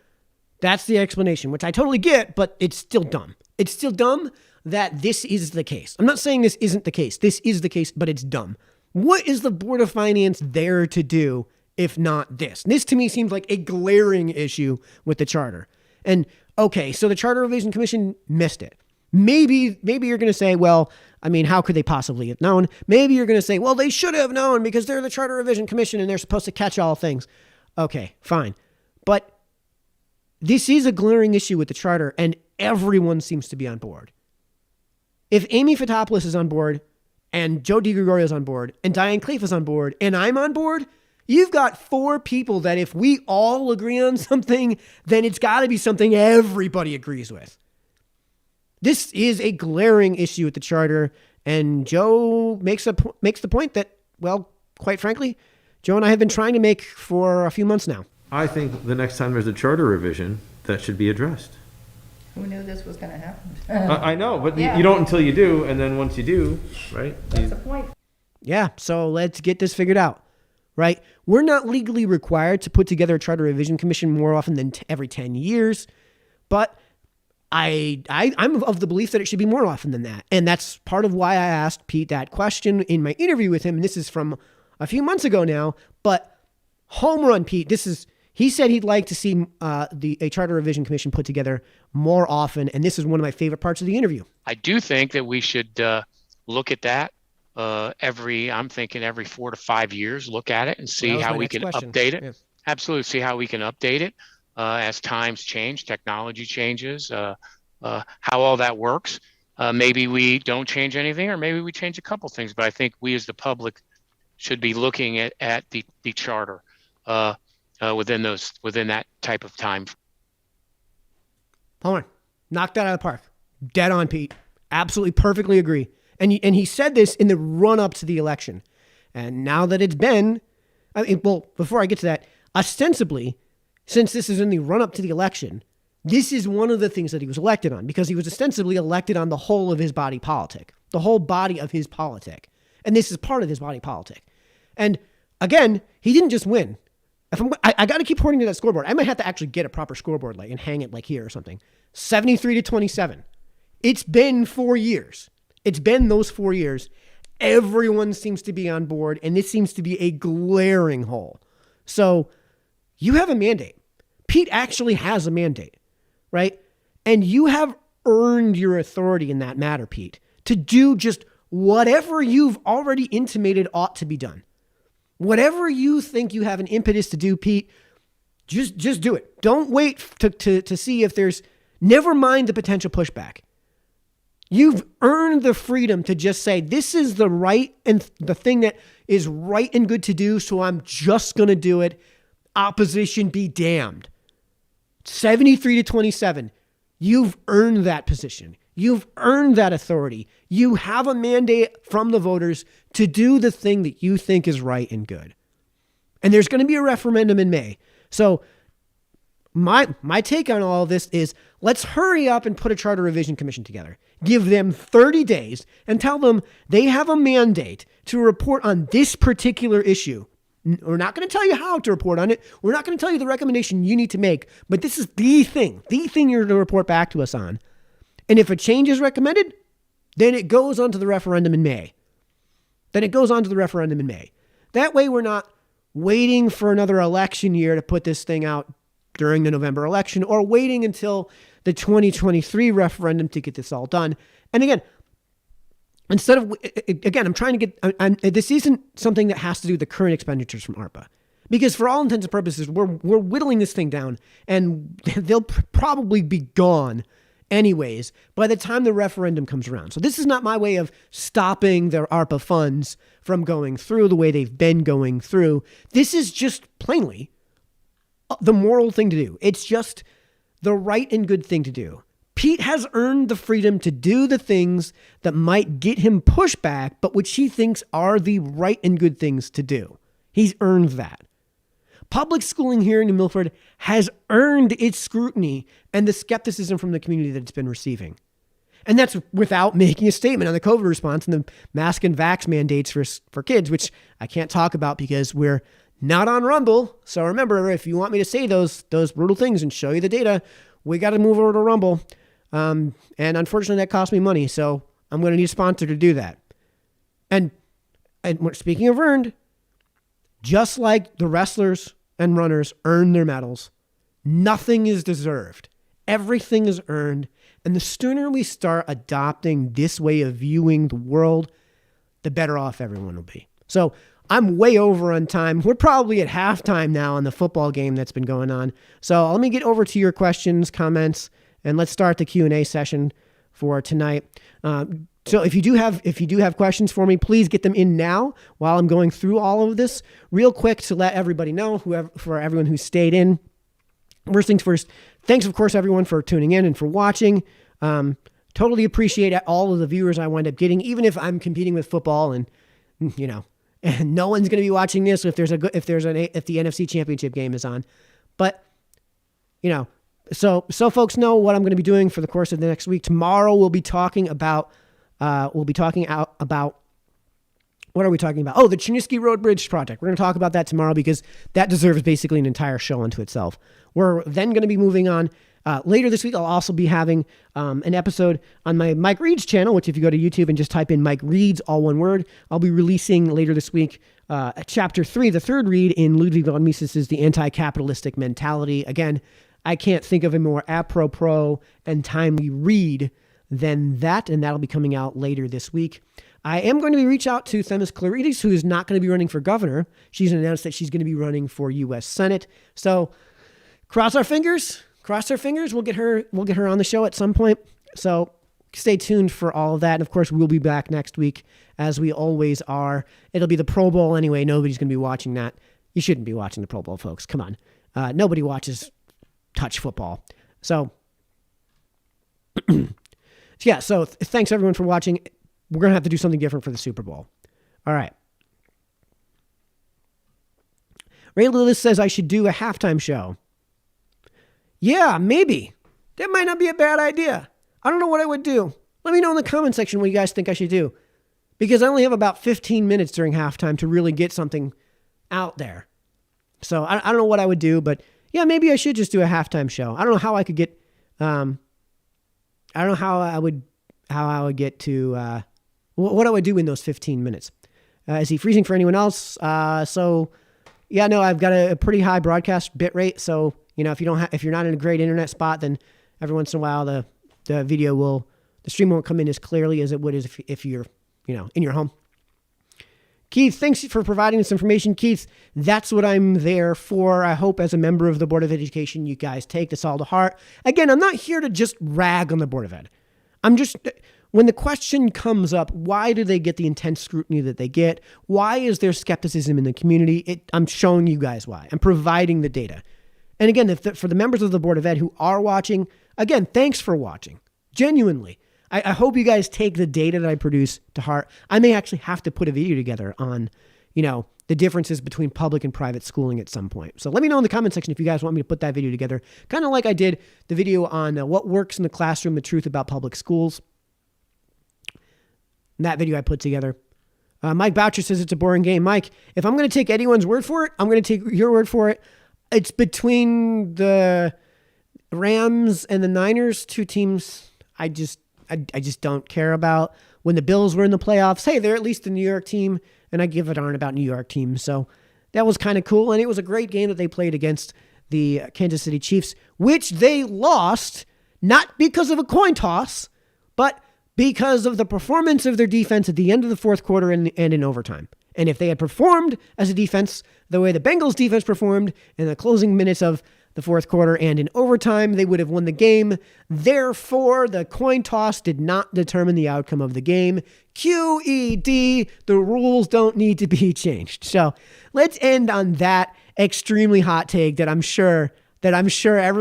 that's the explanation, which I totally get, but it's still dumb. It's still dumb that this is the case. I'm not saying this isn't the case. This is the case, but it's dumb. What is the Board of Finance there to do if not this? This to me seems like a glaring issue with the charter. And okay, so the Charter Revision Commission missed it. Maybe you're going to say, well, I mean, how could they possibly have known? Maybe you're going to say, well, they should have known because they're the Charter Revision Commission and they're supposed to catch all things. Okay, fine. But this is a glaring issue with the charter, and everyone seems to be on board. If Amy Fotopoulos is on board, and Joe DiGregorio is on board, and Diane Clafe is on board, and I'm on board, you've got 4 people that if we all agree on something, then it's got to be something everybody agrees with. This is a glaring issue with the charter, and Joe makes the point that, well, quite frankly, Joe and I have been trying to make for a few months now. I think the next time there's a charter revision, that should be addressed. Who knew this was gonna happen? I know, but Yeah. you don't until you do, and then once you do, right? That's the point. Yeah, so let's get this figured out, right? We're not legally required to put together a charter revision commission more often than every 10 years, but I'm of the belief that it should be more often than that. And that's part of why I asked Pete that question in my interview with him. And this is from a few months ago now, but home run, Pete. He said he'd like to see a charter revision commission put together more often. And this is one of my favorite parts of the interview. I do think that we should look at that I'm thinking every 4 to 5 years, look at it and see how we can update it. Yeah. Absolutely. See how we can update it as times change, technology changes, how all that works. Maybe we don't change anything, or maybe we change a couple things, but I think we as the public should be looking at the charter within that type of time. Hold on. Knocked that out of the park. Dead on, Pete. Absolutely perfectly agree. And he said this in the run up to the election. And now that it's been, before I get to that, ostensibly, since this is in the run up to the election, this is one of the things that he was elected on, because he was ostensibly elected on the whole of his body politic, the whole body of his politic. And this is part of his body politic. And again, he didn't just win. I got to keep pointing to that scoreboard. I might have to actually get a proper scoreboard and hang it here or something. 73-27. It's been 4 years. It's been those 4 years. Everyone seems to be on board, and this seems to be a glaring hole. So you have a mandate. Pete actually has a mandate, right? And you have earned your authority in that matter, Pete, to do just whatever you've already intimated ought to be done. Whatever you think you have an impetus to do, Pete, just do it. Don't wait to see if there's, never mind the potential pushback. You've earned the freedom to just say, this is the right and the thing that is right and good to do, so I'm just going to do it. Opposition be damned. 73-27. You've earned that position. You've earned that authority. You have a mandate from the voters to do the thing that you think is right and good. And there's going to be a referendum in May. So my take on all of this is, let's hurry up and put a charter revision commission together. Give them 30 days and tell them they have a mandate to report on this particular issue. We're not going to tell you how to report on it. We're not going to tell you the recommendation you need to make, but this is the thing you're to report back to us on. And if a change is recommended, then it goes on to the referendum in May. That way we're not waiting for another election year to put this thing out during the November election, or waiting until the 2023 referendum to get this all done. And again, I'm trying to get, this isn't something that has to do with the current expenditures from ARPA, because for all intents and purposes, we're whittling this thing down, and they'll probably be gone anyways by the time the referendum comes around. So this is not my way of stopping their ARPA funds from going through the way they've been going through. This is just plainly the moral thing to do. It's just the right and good thing to do. Pete has earned the freedom to do the things that might get him pushback, but which he thinks are the right and good things to do. He's earned that. Public schooling here in New Milford has earned its scrutiny and the skepticism from the community that it's been receiving. And that's without making a statement on the COVID response and the mask and vax mandates for kids, which I can't talk about because we're not on Rumble. So remember, if you want me to say those brutal things and show you the data, we got to move over to Rumble. And unfortunately, that cost me money. So I'm going to need a sponsor to do that. And speaking of earned, just like the wrestlers and runners earn their medals, nothing is deserved. Everything is earned. And the sooner we start adopting this way of viewing the world, the better off everyone will be. So I'm way over on time. We're probably at halftime now on the football game that's been going on. So let me get over to your questions, comments, and let's start the Q&A session for tonight. So if you do have questions for me, please get them in now while I'm going through all of this real quick to let everybody know, for everyone who stayed in. First things first, thanks, of course, everyone for tuning in and for watching. Totally appreciate all of the viewers I wind up getting, even if I'm competing with football and no one's going to be watching this if the NFC Championship game is on. But So folks know what I'm going to be doing for the course of the next week. Tomorrow we'll be talking about, what are we talking about? Oh, the Chernisky Road Bridge project. We're going to talk about that tomorrow because that deserves basically an entire show unto itself. We're then going to be moving on. Later this week, I'll also be having an episode on my Mike Reed's channel, which if you go to YouTube and just type in Mike Reed's, all one word, I'll be releasing later this week chapter 3, the third read in Ludwig von Mises's The Anti-Capitalistic Mentality. Again, I can't think of a more apropos and timely read than that, and that'll be coming out later this week. I am going to reach out to Themis Clarides, who is not going to be running for governor. She's announced that she's going to be running for U.S. Senate. So cross our fingers. We'll get her on the show at some point. So stay tuned for all of that. And of course, we'll be back next week as we always are. It'll be the Pro Bowl anyway. Nobody's going to be watching that. You shouldn't be watching the Pro Bowl, folks. Come on. Nobody watches touch football. So, yeah. So thanks everyone for watching. We're going to have to do something different for the Super Bowl. All right. Ray Lewis says I should do a halftime show. Yeah, maybe. That might not be a bad idea. I don't know what I would do. Let me know in the comment section what you guys think I should do. Because I only have about 15 minutes during halftime to really get something out there. So I don't know what I would do, but yeah, maybe I should just do a halftime show. I don't know how I could get, I don't know how I would get to, what I would do in those 15 minutes. Is he freezing for anyone else? So yeah, no, I've got a pretty high broadcast bit rate. So, if you're not in a great internet spot, then every once in a while the stream won't come in as clearly as it would if you're, in your home. Keith, thanks for providing this information. Keith, that's what I'm there for. I hope as a member of the Board of Education, you guys take this all to heart. Again, I'm not here to just rag on the Board of Ed. When the question comes up, why do they get the intense scrutiny that they get? Why is there skepticism in the community? I'm showing you guys why. I'm providing the data. And again, for the members of the Board of Ed who are watching, again, thanks for watching. Genuinely. I hope you guys take the data that I produce to heart. I may actually have to put a video together on, the differences between public and private schooling at some point. So let me know in the comment section if you guys want me to put that video together. Kind of like I did the video on what works in the classroom, the truth about public schools. That video I put together. Mike Boucher says it's a boring game. Mike, if I'm going to take anyone's word for it, I'm going to take your word for it. It's between the Rams and the Niners, two teams I just don't care about. When the Bills were in the playoffs, hey, they're at least the New York team, and I give a darn about New York teams. So that was kind of cool, and it was a great game that they played against the Kansas City Chiefs, which they lost, not because of a coin toss, but because of the performance of their defense at the end of the fourth quarter and in overtime. And if they had performed as a defense the way the Bengals defense performed in the closing minutes of the fourth quarter and in overtime, they would have won the game. Therefore, the coin toss did not determine the outcome of the game. QED, the rules don't need to be changed. So let's end on that extremely hot take that I'm sure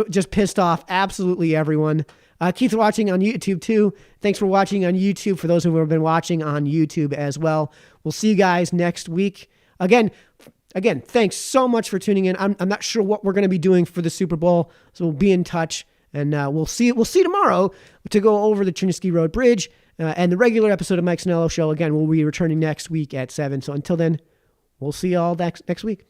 just pissed off absolutely everyone. Keith watching on YouTube too. Thanks for watching on YouTube. For those who have been watching on YouTube as well. We'll see you guys next week. Again, thanks so much for tuning in. I'm not sure what we're going to be doing for the Super Bowl, so we'll be in touch, and we'll see tomorrow to go over the Chernisky Road Bridge, and the regular episode of Mike Sennello Show. Again, we'll be returning next week at 7. So until then, we'll see you all next week.